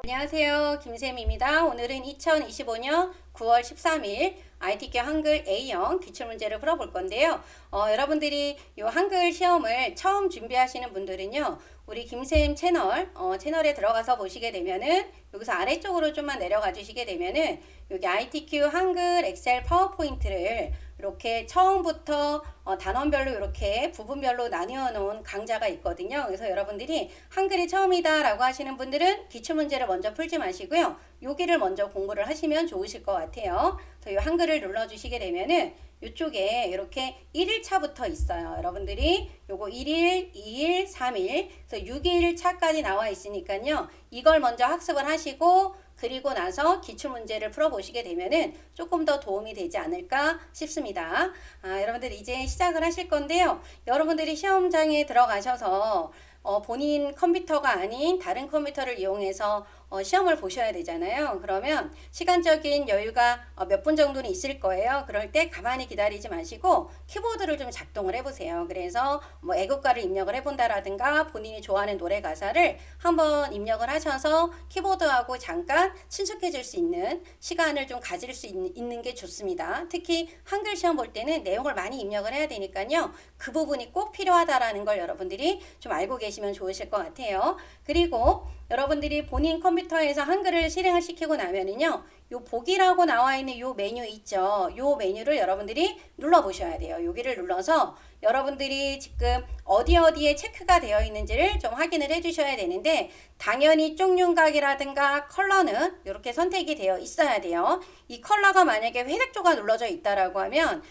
안녕하세요. 김쌤입니다. 오늘은 2025년 9월 13일 ITQ 한글 A형 기출문제를 풀어볼 건데요. 여러분들이 이 한글 시험을 처음 준비하시는 분들은요. 우리 김쌤 채널에 들어가서 보시게 되면은 여기서 아래쪽으로 좀만 내려가 주시게 되면은 여기 ITQ 한글 엑셀 파워포인트를 이렇게 처음부터 단원별로 이렇게 부분별로 나누어 놓은 강좌가 있거든요. 그래서 여러분들이 한글이 처음이다 라고 하시는 분들은 기출문제를 먼저 풀지 마시고요. 여기를 먼저 공부를 하시면 좋으실 것 같아요. 그래서 이 한글을 눌러주시게 되면은 이쪽에 이렇게 1일차부터 있어요. 여러분들이 요거 1일, 2일, 3일, 그래서 6일 차까지 나와 있으니까요. 이걸 먼저 학습을 하시고 그리고 나서 기출문제를 풀어보시게 되면은 조금 더 도움이 되지 않을까 싶습니다. 여러분들 이제 시작을 하실 건데요. 여러분들이 시험장에 들어가셔서 본인 컴퓨터가 아닌 다른 컴퓨터를 이용해서 시험을 보셔야 되잖아요. 그러면 시간적인 여유가 몇 분 정도는 있을 거예요. 그럴 때 가만히 기다리지 마시고 키보드를 좀 작동을 해보세요. 그래서 뭐 애국가를 입력을 해본다라든가 본인이 좋아하는 노래 가사를 한번 입력을 하셔서 키보드하고 잠깐 친숙해질 수 있는 시간을 좀 가질 수 있는 게 좋습니다. 특히 한글 시험 볼 때는 내용을 많이 입력을 해야 되니까요. 그 부분이 꼭 필요하다라는 걸 여러분들이 좀 알고 계시면 좋으실 것 같아요. 그리고 여러분들이 본인 컴퓨터에서 한글을 실행을 시키고 나면은요. 요 보기라고 나와 있는 요 메뉴 있죠. 요 메뉴를 여러분들이 눌러 보셔야 돼요. 여기를 눌러서 여러분들이 지금 어디에 체크가 되어 있는지를 좀 확인을 해 주셔야 되는데 당연히 쪽윤각이라든가 컬러는 이렇게 선택이 되어 있어야 돼요. 이 컬러가 만약에 회색조가 눌러져 있다라고 하면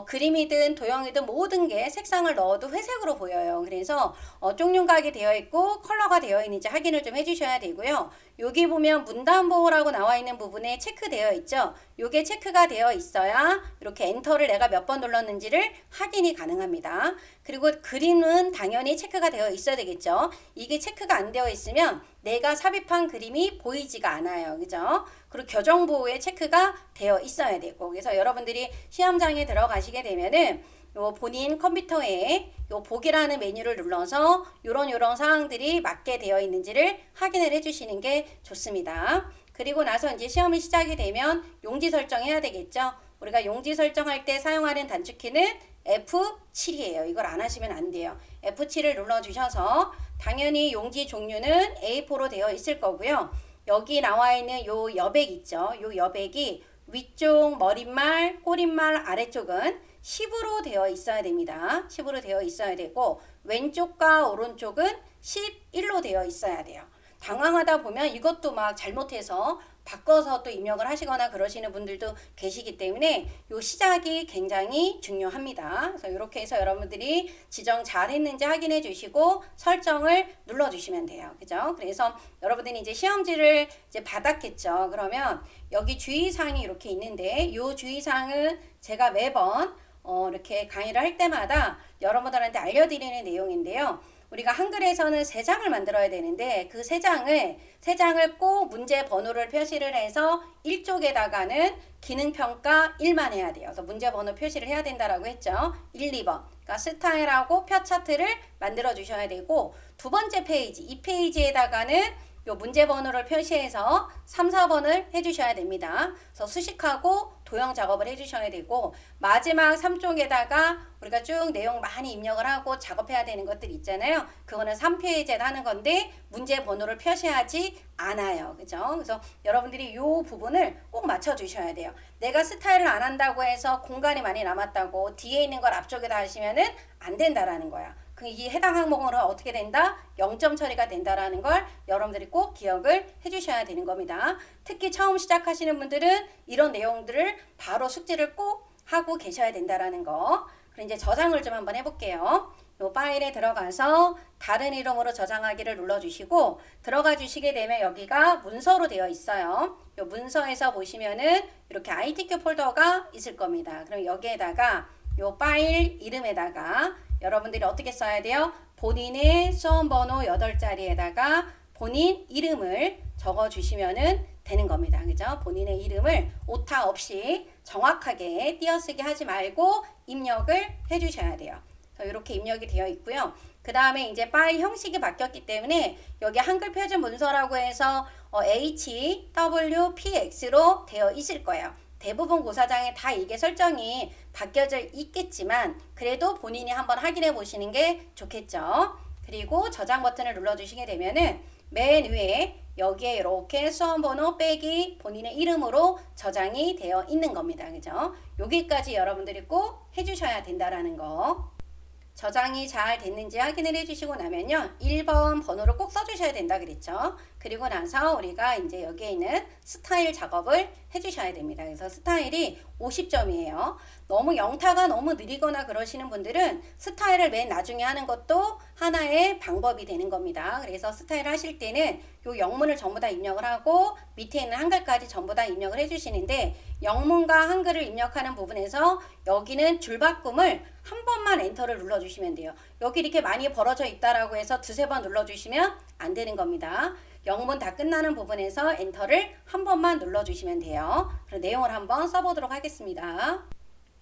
그림이든 도형이든 모든 게 색상을 넣어도 회색으로 보여요. 그래서 쪽윤각이 되어 있고 컬러가 되어 있는지 확인을 좀 해주셔야 되고요. 여기 보면 문단보호라고 나와 있는 부분에 체크되어 있죠. 요게 체크가 되어 있어야 이렇게 엔터를 내가 몇 번 눌렀는지를 확인이 가능합니다. 그리고 그림은 당연히 체크가 되어 있어야 되겠죠. 이게 체크가 안 되어 있으면 내가 삽입한 그림이 보이지가 않아요. 그죠? 그리고 교정보호에 체크가 되어 있어야 되고 그래서 여러분들이 시험장에 들어가시게 되면은 요 본인 컴퓨터에 요 보기라는 메뉴를 눌러서 요런 사항들이 맞게 되어 있는지를 확인을 해주시는 게 좋습니다. 그리고 나서 이제 시험이 시작이 되면 용지 설정해야 되겠죠. 우리가 용지 설정할 때 사용하는 단축키는 F7이에요. 이걸 안 하시면 안 돼요. F7을 눌러주셔서 당연히 용지 종류는 A4로 되어 있을 거고요. 여기 나와 있는 요 여백 있죠. 요 여백이 위쪽 머릿말, 꼬릿말 아래쪽은 10으로 되어 있어야 됩니다. 10으로 되어 있어야 되고 왼쪽과 오른쪽은 11로 되어 있어야 돼요. 당황하다 보면 이것도 막 잘못해서 바꿔서 또 입력을 하시거나 그러시는 분들도 계시기 때문에 요 시작이 굉장히 중요합니다. 그래서 이렇게 해서 여러분들이 지정 잘 했는지 확인해 주시고 설정을 눌러 주시면 돼요. 그죠? 그래서 여러분들이 이제 시험지를 이제 받았겠죠. 그러면 여기 주의사항이 이렇게 있는데 요 주의사항은 제가 매번 이렇게 강의를 할 때마다 여러분들한테 알려드리는 내용인데요. 우리가 한글에서는 3장을 만들어야 되는데 그 3장을 꼭 문제 번호를 표시를 해서 1쪽에다가는 기능평가 1만 해야 돼요. 그래서 문제 번호 표시를 해야 된다라고 했죠. 1, 2번. 그러니까 스타일하고 표 차트를 만들어 주셔야 되고 두 번째 페이지, 이 페이지에다가는 요 문제 번호를 표시해서 3, 4번을 해주셔야 됩니다. 그래서 수식하고 도형 작업을 해주셔야 되고 마지막 3쪽에다가 우리가 쭉 내용 많이 입력을 하고 작업해야 되는 것들 있잖아요. 그거는 3페이지에 하는 건데 문제 번호를 표시하지 않아요. 그죠? 그래서 여러분들이 이 부분을 꼭 맞춰주셔야 돼요. 내가 스타일을 안 한다고 해서 공간이 많이 남았다고 뒤에 있는 걸 앞쪽에다 하시면은 안 된다라는 거야. 이 해당 항목으로 어떻게 된다? 0점 처리가 된다라는 걸 여러분들이 꼭 기억을 해주셔야 되는 겁니다. 특히 처음 시작하시는 분들은 이런 내용들을 바로 숙지를 꼭 하고 계셔야 된다라는 거. 그럼 이제 저장을 좀 한번 해볼게요. 이 파일에 들어가서 다른 이름으로 저장하기를 눌러주시고 들어가 주시게 되면 여기가 문서로 되어 있어요. 이 문서에서 보시면은 이렇게 ITQ 폴더가 있을 겁니다. 그럼 여기에다가 이 파일 이름에다가 여러분들이 어떻게 써야 돼요? 본인의 수험번호 8자리에다가 본인 이름을 적어주시면 되는 겁니다. 그죠? 본인의 이름을 오타 없이 정확하게 띄어쓰기 하지 말고 입력을 해주셔야 돼요. 이렇게 입력이 되어 있고요. 그 다음에 이제 파일 형식이 바뀌었기 때문에 여기 한글 표준 문서라고 해서 HWPX로 되어 있을 거예요. 대부분 고사장에 다 이게 설정이 바뀌어져 있겠지만 그래도 본인이 한번 확인해 보시는 게 좋겠죠. 그리고 저장 버튼을 눌러주시게 되면은 맨 위에 여기에 이렇게 수험번호 빼기 본인의 이름으로 저장이 되어 있는 겁니다. 그죠? 여기까지 여러분들이 꼭 해주셔야 된다라는 거. 저장이 잘 됐는지 확인을 해주시고 나면요. 1번 번호를 꼭 써주셔야 된다 그랬죠. 그리고 나서 우리가 이제 여기에 있는 스타일 작업을 해주셔야 됩니다. 그래서 스타일이 50점이에요. 너무 영타가 너무 느리거나 그러시는 분들은 스타일을 맨 나중에 하는 것도 하나의 방법이 되는 겁니다. 그래서 스타일 하실 때는 요 영문을 전부 다 입력을 하고 밑에 있는 한글까지 전부 다 입력을 해주시는데 영문과 한글을 입력하는 부분에서 여기는 줄바꿈을 한 번만 엔터를 눌러주시면 돼요. 여기 이렇게 많이 벌어져 있다라고 해서 두세 번 눌러주시면 안 되는 겁니다. 영문 다 끝나는 부분에서 엔터를 한 번만 눌러주시면 돼요. 그럼 내용을 한번 써보도록 하겠습니다.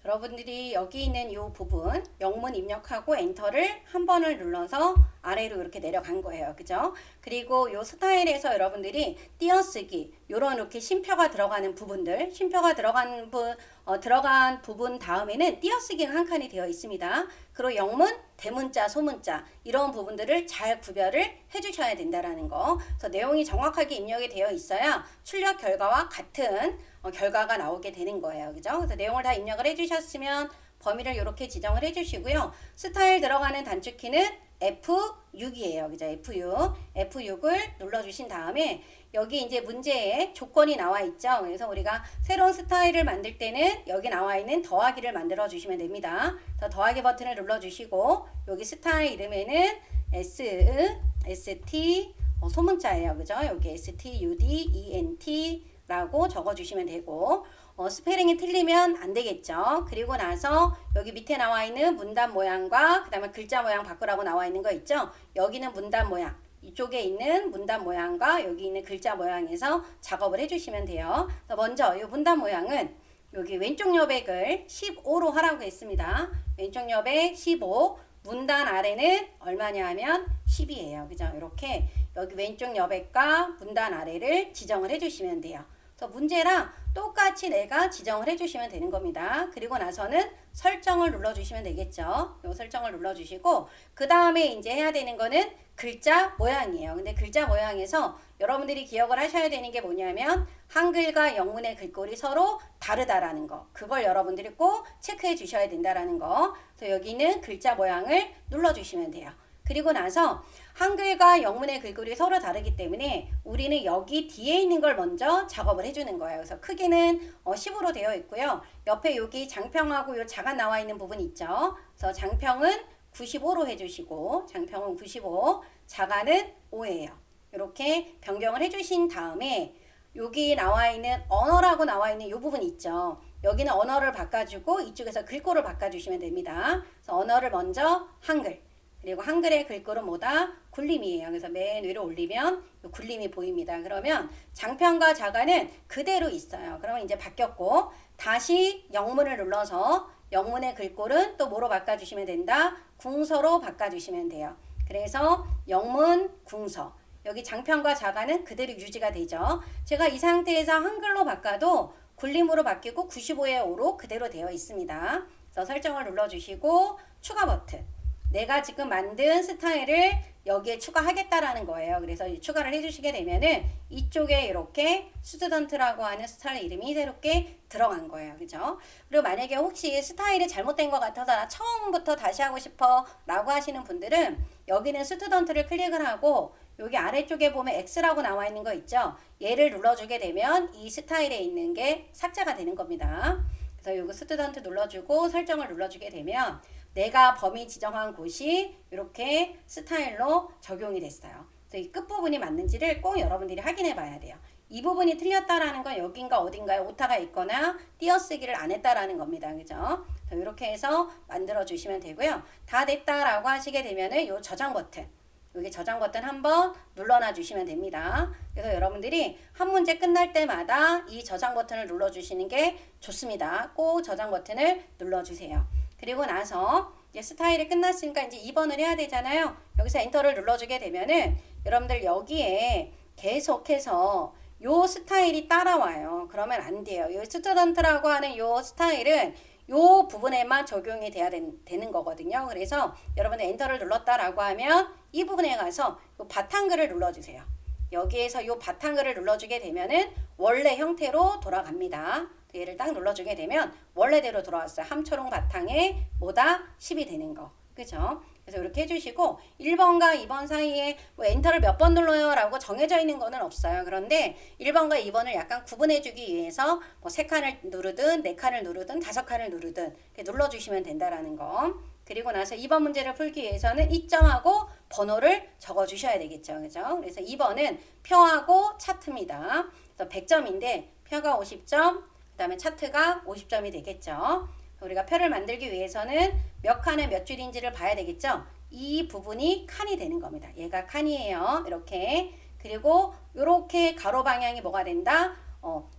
여러분들이 여기 있는 이 부분 영문 입력하고 엔터를 한 번을 눌러서 아래로 이렇게 내려간 거예요. 그죠? 그리고 이 스타일에서 여러분들이 띄어쓰기 요런 이렇게 쉼표가 들어가는 부분들 쉼표가 들어간 부분 다음에는 띄어쓰기가 한 칸이 되어 있습니다. 그리고 영문, 대문자, 소문자 이런 부분들을 잘 구별을 해주셔야 된다라는 거. 그래서 내용이 정확하게 입력이 되어 있어야 출력 결과와 같은 결과가 나오게 되는 거예요. 그죠? 그래서 내용을 다 입력을 해주셨으면 범위를 이렇게 지정을 해주시고요. 스타일 들어가는 단축키는 F6이에요. 그죠? F6. F6을 눌러주신 다음에 여기 이제 문제에 조건이 나와 있죠. 그래서 우리가 새로운 스타일을 만들 때는 여기 나와 있는 더하기를 만들어 주시면 됩니다. 그래서 더하기 버튼을 눌러주시고 여기 스타일 이름에는 ST 소문자예요. 그죠? 여기 STUDENT 라고 적어주시면 되고 스페링이 틀리면 안 되겠죠. 그리고 나서 여기 밑에 나와 있는 문단 모양과 그 다음에 글자 모양 바꾸라고 나와 있는 거 있죠. 여기는 문단 모양 이쪽에 있는 문단 모양과 여기 있는 글자 모양에서 작업을 해주시면 돼요. 먼저 이 문단 모양은 여기 왼쪽 여백을 15로 하라고 했습니다. 왼쪽 여백 15 문단 아래는 얼마냐 하면 10이에요. 그죠? 이렇게 여기 왼쪽 여백과 문단 아래를 지정을 해주시면 돼요. 그래서 문제랑 똑같이 내가 지정을 해주시면 되는 겁니다. 그리고 나서는 설정을 눌러주시면 되겠죠. 요 설정을 눌러주시고 그 다음에 이제 해야 되는 거는 글자 모양이에요. 근데 글자 모양에서 여러분들이 기억을 하셔야 되는 게 뭐냐면 한글과 영문의 글꼴이 서로 다르다라는 거. 그걸 여러분들이 꼭 체크해 주셔야 된다라는 거. 그래서 여기는 글자 모양을 눌러주시면 돼요. 그리고 나서 한글과 영문의 글꼴이 서로 다르기 때문에 우리는 여기 뒤에 있는 걸 먼저 작업을 해주는 거예요. 그래서 크기는 10으로 되어 있고요. 옆에 여기 장평하고 요 자가 나와 있는 부분 있죠. 그래서 장평은 95로 해주시고 장평은 95, 자가는 5예요. 이렇게 변경을 해주신 다음에 여기 나와 있는 언어라고 나와 있는 이 부분 있죠. 여기는 언어를 바꿔주고 이쪽에서 글꼴을 바꿔주시면 됩니다. 그래서 언어를 먼저 한글. 그리고 한글의 글꼴은 뭐다? 굴림이에요. 그래서 맨 위로 올리면 굴림이 보입니다. 그러면 장편과 자가는 그대로 있어요. 그러면 이제 바뀌었고 다시 영문을 눌러서 영문의 글꼴은 또 뭐로 바꿔주시면 된다? 궁서로 바꿔주시면 돼요. 그래서 영문, 궁서. 여기 장편과 자가는 그대로 유지가 되죠. 제가 이 상태에서 한글로 바꿔도 굴림으로 바뀌고 95에 5로 그대로 되어 있습니다. 그래서 설정을 눌러주시고 추가 버튼. 내가 지금 만든 스타일을 여기에 추가하겠다라는 거예요. 그래서 추가를 해주시게 되면은 이쪽에 이렇게 스튜던트라고 하는 스타일 이름이 새롭게 들어간 거예요. 그죠? 그리고 만약에 혹시 스타일이 잘못된 것 같아서 나 처음부터 다시 하고 싶어 라고 하시는 분들은 여기는 스튜던트를 클릭을 하고 여기 아래쪽에 보면 X라고 나와 있는 거 있죠? 얘를 눌러주게 되면 이 스타일에 있는 게 삭제가 되는 겁니다. 그래서 여기 스튜던트 눌러주고 설정을 눌러주게 되면 내가 범위 지정한 곳이 이렇게 스타일로 적용이 됐어요. 그래서 이 끝부분이 맞는지를 꼭 여러분들이 확인해 봐야 돼요. 이 부분이 틀렸다라는 건 여긴가 어딘가에 오타가 있거나 띄어쓰기를 안 했다라는 겁니다. 그죠? 이렇게 해서 만들어 주시면 되고요. 다 됐다라고 하시게 되면은 요 저장 버튼. 여기 저장 버튼 한번 눌러놔 주시면 됩니다. 그래서 여러분들이 한 문제 끝날 때마다 이 저장 버튼을 눌러주시는 게 좋습니다. 꼭 저장 버튼을 눌러주세요. 그리고 나서 이제 스타일이 끝났으니까 이제 2번을 해야 되잖아요. 여기서 엔터를 눌러주게 되면은 여러분들 여기에 계속해서 요 스타일이 따라와요. 그러면 안 돼요. 요 스튜던트라고 하는 요 스타일은 요 부분에만 적용이 돼야 되는 거거든요. 그래서 여러분들 엔터를 눌렀다라고 하면 이 부분에 가서 요 바탕글을 눌러주세요. 여기에서 요 바탕글을 눌러주게 되면은 원래 형태로 돌아갑니다. 얘를 딱 눌러주게 되면 원래대로 돌아왔어요. 함초롱 바탕에 뭐다? 10이 되는 거. 그죠? 그래서 이렇게 해주시고 1번과 2번 사이에 뭐 엔터를 몇 번 눌러요 라고 정해져 있는 거는 없어요. 그런데 1번과 2번을 약간 구분해주기 위해서 뭐 3칸을 누르든 4칸을 누르든 5칸을 누르든 이렇게 눌러주시면 된다라는 거. 그리고 나서 2번 문제를 풀기 위해서는 이점하고 번호를 적어주셔야 되겠죠. 그죠? 그래서 2번은 표하고 차트입니다. 그래서 100점인데 표가 50점, 그 다음에 차트가 50점이 되겠죠. 우리가 표를 만들기 위해서는 몇 칸에 몇 줄인지를 봐야 되겠죠. 이 부분이 칸이 되는 겁니다. 얘가 칸이에요. 이렇게. 그리고 이렇게 가로 방향이 뭐가 된다?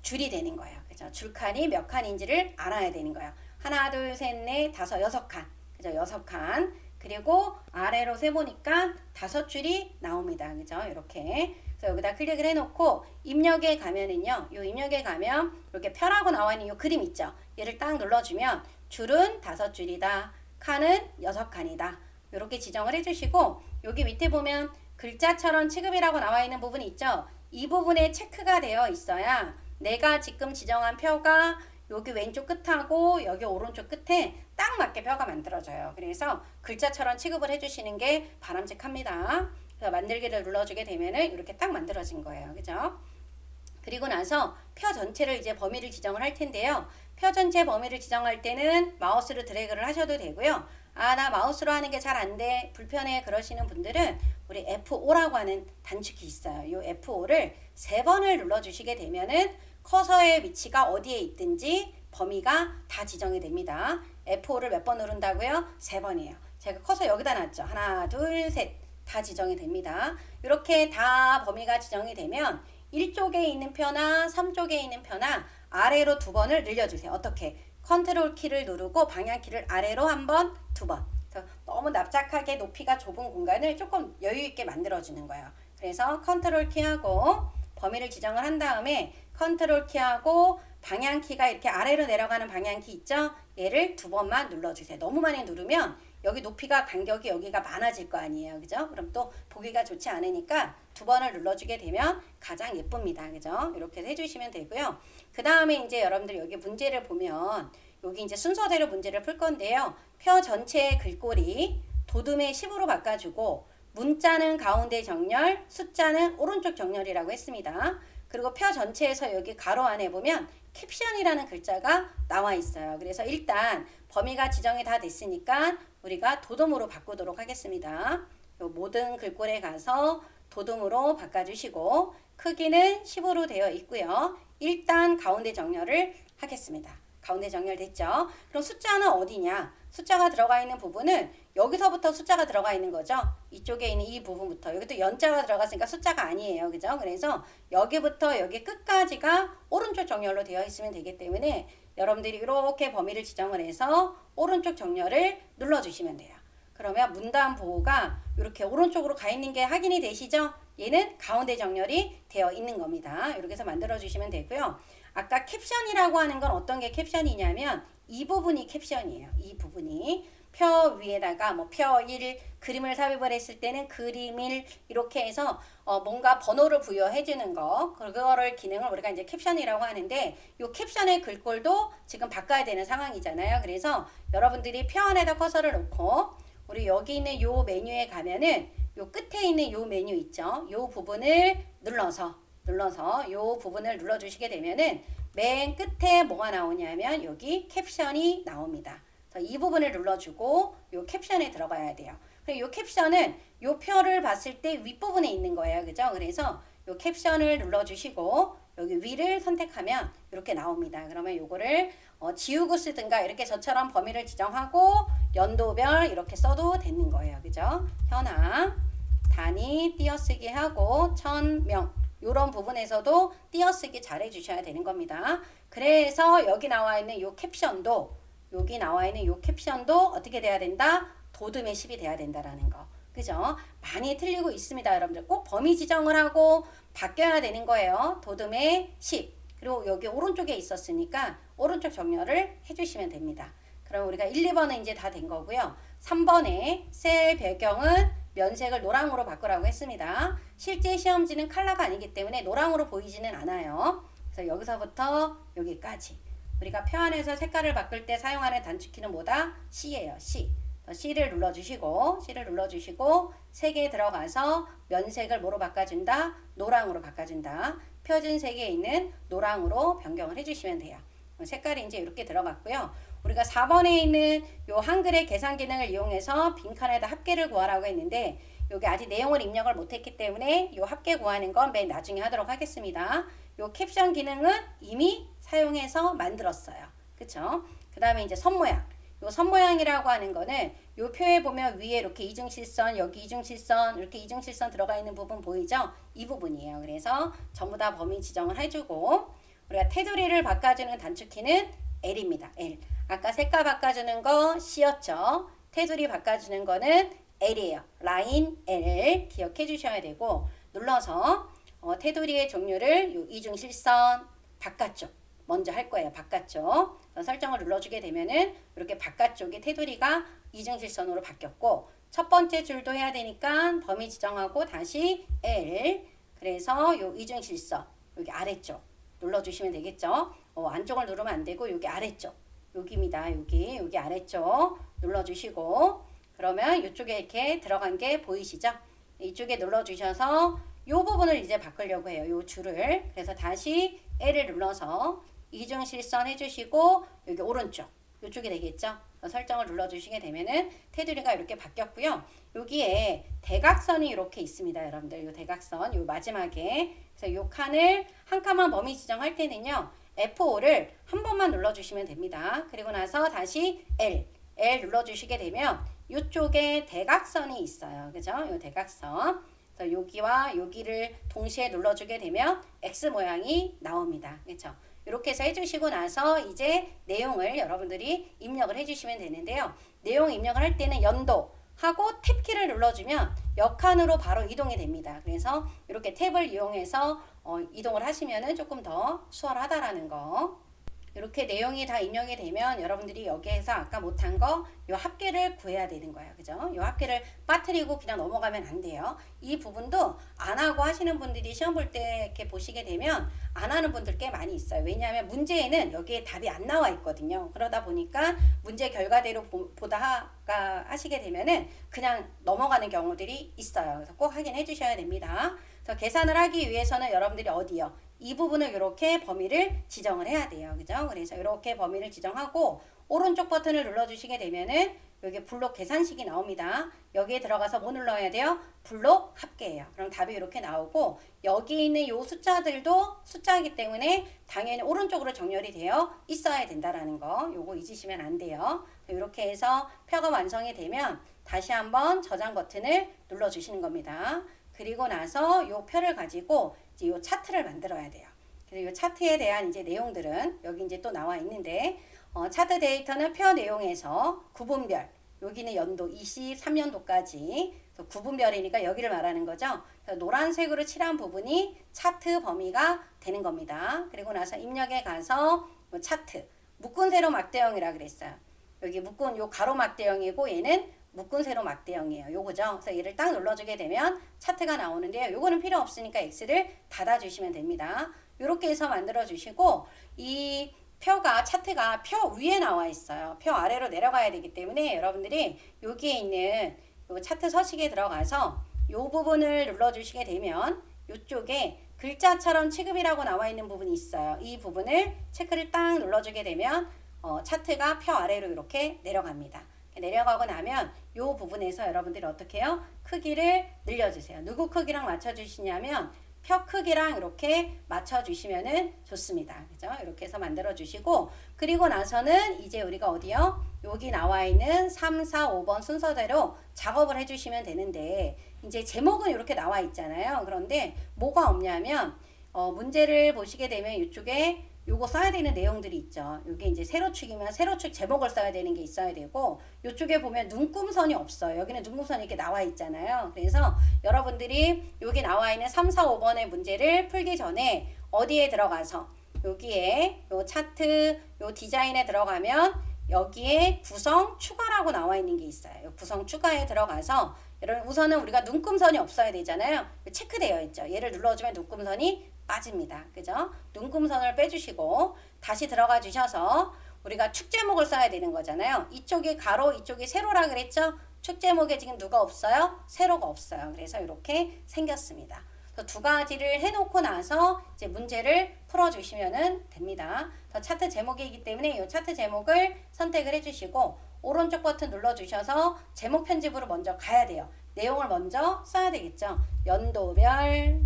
줄이 되는 거예요. 그죠? 줄칸이 몇 칸인지를 알아야 되는 거예요. 하나, 둘, 셋, 넷, 다섯, 6칸. 그죠? 6칸. 그리고 아래로 세보니까 5줄이 나옵니다. 그죠? 이렇게. 그래서 여기다 클릭을 해놓고 입력에 가면은요. 요 입력에 가면 이렇게 표라고 나와 있는 요 그림 있죠. 얘를 딱 눌러주면 줄은 5줄이다. 칸은 6칸이다. 이렇게 지정을 해주시고 여기 밑에 보면 글자처럼 취급이라고 나와 있는 부분이 있죠. 이 부분에 체크가 되어 있어야 내가 지금 지정한 표가 여기 왼쪽 끝하고 여기 오른쪽 끝에 딱 맞게 표가 만들어져요. 그래서 글자처럼 취급을 해주시는 게 바람직합니다. 그래서 만들기를 눌러주게 되면은 이렇게 딱 만들어진 거예요. 그죠? 그리고 나서 표 전체를 이제 범위를 지정을 할 텐데요. 표 전체 범위를 지정할 때는 마우스로 드래그를 하셔도 되고요. 아, 나 마우스로 하는 게 잘 안 돼. 불편해. 그러시는 분들은 우리 F5라고 하는 단축키 있어요. 이 F5를 3번을 눌러주시게 되면은 커서의 위치가 어디에 있든지 범위가 다 지정이 됩니다. F5를 몇 번 누른다고요? 3번이에요. 제가 커서 여기다 놨죠. 하나, 둘, 셋. 다 지정이 됩니다. 이렇게 다 범위가 지정이 되면 1쪽에 있는 표나 3쪽에 있는 표나 아래로 2번을 늘려주세요. 어떻게? 컨트롤 키를 누르고 방향 키를 아래로 1번, 2번. 너무 납작하게 높이가 좁은 공간을 조금 여유 있게 만들어주는 거예요. 그래서 컨트롤 키하고 범위를 지정을 한 다음에 컨트롤 키하고 방향 키가 이렇게 아래로 내려가는 방향 키 있죠? 얘를 2번만 눌러주세요. 너무 많이 누르면 여기 높이가 간격이 여기가 많아질 거 아니에요. 그죠? 그럼 또 보기가 좋지 않으니까 2번을 눌러주게 되면 가장 예쁩니다. 그죠? 이렇게 해주시면 되고요. 그 다음에 이제 여러분들 여기 문제를 보면 여기 이제 순서대로 문제를 풀 건데요. 표 전체의 글꼴이 도둠의 10으로 바꿔주고 문자는 가운데 정렬, 숫자는 오른쪽 정렬이라고 했습니다. 그리고 표 전체에서 여기 가로 안에 보면 캡션이라는 글자가 나와 있어요. 그래서 일단 범위가 지정이 다 됐으니까 우리가 도둠으로 바꾸도록 하겠습니다. 요 모든 글꼴에 가서 도둠으로 바꿔주시고 크기는 10으로 되어 있고요. 일단 가운데 정렬을 하겠습니다. 가운데 정렬됐죠? 그럼 숫자는 어디냐? 숫자가 들어가 있는 부분은 여기서부터 숫자가 들어가 있는 거죠. 이쪽에 있는 이 부분부터. 여기도 연자가 들어갔으니까 숫자가 아니에요. 그죠? 그래서 여기부터 여기 끝까지가 오른쪽 정렬로 되어 있으면 되기 때문에 여러분들이 이렇게 범위를 지정을 해서 오른쪽 정렬을 눌러주시면 돼요. 그러면 문단 보호가 이렇게 오른쪽으로 가 있는 게 확인이 되시죠? 얘는 가운데 정렬이 되어 있는 겁니다. 이렇게 해서 만들어 주시면 되고요. 아까 캡션이라고 하는 건 어떤 게 캡션이냐면 이 부분이 캡션이에요. 이 부분이 표 위에다가 뭐 표 1 그림을 삽입을 했을 때는 그림 1 이렇게 해서 뭔가 번호를 부여해 주는 거 그거를 기능을 우리가 이제 캡션이라고 하는데 이 캡션의 글꼴도 지금 바꿔야 되는 상황이잖아요. 그래서 여러분들이 표 안에다 커서를 놓고 우리 여기 있는 요 메뉴에 가면은 요 끝에 있는 요 메뉴 있죠. 요 부분을 눌러서 요 부분을 눌러주시게 되면은 맨 끝에 뭐가 나오냐면 여기 캡션이 나옵니다. 그래서 이 부분을 눌러주고 요 캡션에 들어가야 돼요. 그리고 요 캡션은 요 표를 봤을 때 윗부분에 있는 거예요. 그죠? 그래서 요 캡션을 눌러주시고 여기 위를 선택하면 이렇게 나옵니다. 그러면 요거를 지우고 쓰든가 이렇게 저처럼 범위를 지정하고 연도별 이렇게 써도 되는 거예요. 그죠? 현황, 단위 띄어쓰기 하고 1000명 이런 부분에서도 띄어쓰기 잘 해주셔야 되는 겁니다. 그래서 여기 나와 있는 요 캡션도 여기 나와 있는 요 캡션도 어떻게 돼야 된다? 도둠의 10이 돼야 된다라는 거. 그죠? 많이 틀리고 있습니다. 여러분들 꼭 범위 지정을 하고 바뀌어야 되는 거예요. 도둠의 10. 그리고 여기 오른쪽에 있었으니까 오른쪽 정렬을 해주시면 됩니다. 그럼 우리가 1, 2번은 이제 다 된 거고요. 3번에 셀 배경은 면색을 노랑으로 바꾸라고 했습니다. 실제 시험지는 컬러가 아니기 때문에 노랑으로 보이지는 않아요. 그래서 여기서부터 여기까지 우리가 표 안에서 색깔을 바꿀 때 사용하는 단축키는 뭐다? C예요. C. C를 눌러주시고 색에 들어가서 면색을 뭐로 바꿔준다? 노랑으로 바꿔준다. 표준 색에 있는 노랑으로 변경을 해주시면 돼요. 색깔이 이제 이렇게 들어갔고요. 우리가 4번에 있는 요 한글의 계산 기능을 이용해서 빈칸에다 합계를 구하라고 했는데 여기 아직 내용을 입력을 못했기 때문에 요 합계 구하는 건 맨 나중에 하도록 하겠습니다. 요 캡션 기능은 이미 사용해서 만들었어요. 그쵸? 그 다음에 이제 선 모양. 요 선 모양이라고 하는 거는 요 표에 보면 위에 이렇게 이중실선, 여기 이중실선, 이렇게 이중실선 들어가 있는 부분 보이죠? 이 부분이에요. 그래서 전부 다 범위 지정을 해주고 우리가 테두리를 바꿔주는 단축키는 L입니다. L. 아까 색깔 바꿔주는 거 C였죠? 테두리 바꿔주는 거는 L이에요. 라인 L 기억해 주셔야 되고 눌러서 테두리의 종류를 요 이중실선 바깥쪽 먼저 할 거예요. 바깥쪽 설정을 눌러주게 되면은 이렇게 바깥쪽에 테두리가 이중실선으로 바뀌었고 첫 번째 줄도 해야 되니까 범위 지정하고 다시 L 그래서 요 이중실선 여기 아래쪽 눌러주시면 되겠죠. 안쪽을 누르면 안 되고 여기 아래쪽 여기입니다. 여기 아래쪽 눌러주시고 그러면 이쪽에 이렇게 들어간 게 보이시죠? 이쪽에 눌러주셔서 이 부분을 이제 바꾸려고 해요. 이 줄을. 그래서 다시 L을 눌러서 이중실선 해주시고 여기 오른쪽 이쪽이 되겠죠? 설정을 눌러주시게 되면은 테두리가 이렇게 바뀌었고요. 여기에 대각선이 이렇게 있습니다. 여러분들 이 대각선 이 마지막에 그래서 이 칸을 한 칸만 범위 지정할 때는요. F5를 한 번만 눌러주시면 됩니다. 그리고 나서 다시 L 눌러주시게 되면 이쪽에 대각선이 있어요. 그죠? 이 대각선. 그래서 여기와 여기를 동시에 눌러주게 되면 X 모양이 나옵니다. 그렇죠? 이렇게 해서 해주시고 나서 이제 내용을 여러분들이 입력을 해주시면 되는데요. 내용 입력을 할 때는 연도 하고 탭키를 눌러주면 역칸으로 바로 이동이 됩니다. 그래서 이렇게 탭을 이용해서 이동을 하시면은 조금 더 수월하다라는 거. 이렇게 내용이 다 입력이 되면 여러분들이 여기에서 아까 못한 거 요 합계를 구해야 되는 거예요. 그죠? 요 합계를 빠뜨리고 그냥 넘어가면 안 돼요. 이 부분도 안 하고 하시는 분들이 시험 볼 때 이렇게 보시게 되면 안 하는 분들 꽤 많이 있어요. 왜냐하면 문제에는 여기에 답이 안 나와 있거든요. 그러다 보니까 문제 결과대로 보다가 하시게 되면은 그냥 넘어가는 경우들이 있어요. 그래서 꼭 확인해 주셔야 됩니다. 그래서 계산을 하기 위해서는 여러분들이 어디요? 이 부분을 이렇게 범위를 지정을 해야 돼요. 그죠? 그래서 이렇게 범위를 지정하고 오른쪽 버튼을 눌러주시게 되면은 여기 블록 계산식이 나옵니다. 여기에 들어가서 뭐 눌러야 돼요? 블록 합계예요. 그럼 답이 이렇게 나오고 여기 있는 요 숫자들도 숫자이기 때문에 당연히 오른쪽으로 정렬이 되어 있어야 된다라는 거. 요거 잊으시면 안 돼요. 이렇게 해서 표가 완성이 되면 다시 한번 저장 버튼을 눌러주시는 겁니다. 그리고 나서 요 표를 가지고 이제 요 차트를 만들어야 돼요. 그래서 요 차트에 대한 이제 내용들은 여기 이제 또 나와 있는데 차트 데이터는 표 내용에서 구분별 여기는 연도 23년도까지 구분별이니까 여기를 말하는 거죠. 그래서 노란색으로 칠한 부분이 차트 범위가 되는 겁니다. 그리고 나서 입력에 가서 차트 묶은 세로 막대형이라 그랬어요. 여기 묶은 요 가로 막대형이고 얘는 묶은 세로 막대형이에요. 요거죠. 그래서 얘를 딱 눌러주게 되면 차트가 나오는데요. 요거는 필요 없으니까 X를 닫아주시면 됩니다. 요렇게 해서 만들어 주시고 이 표가 차트가 표 위에 나와 있어요. 표 아래로 내려가야 되기 때문에 여러분들이 여기에 있는 요 차트 서식에 들어가서 요 부분을 눌러주시게 되면 요쪽에 글자처럼 취급이라고 나와 있는 부분이 있어요. 이 부분을 체크를 딱 눌러주게 되면 차트가 표 아래로 이렇게 내려갑니다. 내려가고 나면 이 부분에서 여러분들이 어떻게 해요? 크기를 늘려주세요. 누구 크기랑 맞춰주시냐면 표 크기랑 이렇게 맞춰주시면 좋습니다. 그죠? 이렇게 해서 만들어주시고 그리고 나서는 이제 우리가 어디요? 여기 나와 있는 3, 4, 5번 순서대로 작업을 해주시면 되는데 이제 제목은 이렇게 나와 있잖아요. 그런데 뭐가 없냐면 문제를 보시게 되면 이쪽에 요거 써야 되는 내용들이 있죠. 요게 이제 세로축이면 세로축 제목을 써야 되는 게 있어야 되고, 요쪽에 보면 눈금선이 없어요. 여기는 눈금선이 이렇게 나와 있잖아요. 그래서 여러분들이 여기 나와 있는 3, 4, 5번의 문제를 풀기 전에 어디에 들어가서 여기에 요 차트 요 디자인에 들어가면 여기에 구성 추가라고 나와 있는 게 있어요. 구성 추가에 들어가서 여러분 우선은 우리가 눈금선이 없어야 되잖아요. 체크되어 있죠. 얘를 눌러주면 눈금선이 빠집니다. 그죠? 눈금선을 빼주시고 다시 들어가 주셔서 우리가 축 제목을 써야 되는 거잖아요. 이쪽이 가로 이쪽이 세로라 그랬죠? 축 제목에 지금 누가 없어요? 세로가 없어요. 그래서 이렇게 생겼습니다. 두 가지를 해놓고 나서 이제 문제를 풀어주시면 됩니다. 차트 제목이기 때문에 이 차트 제목을 선택을 해주시고 오른쪽 버튼 눌러주셔서 제목 편집으로 먼저 가야 돼요. 내용을 먼저 써야 되겠죠. 연도별,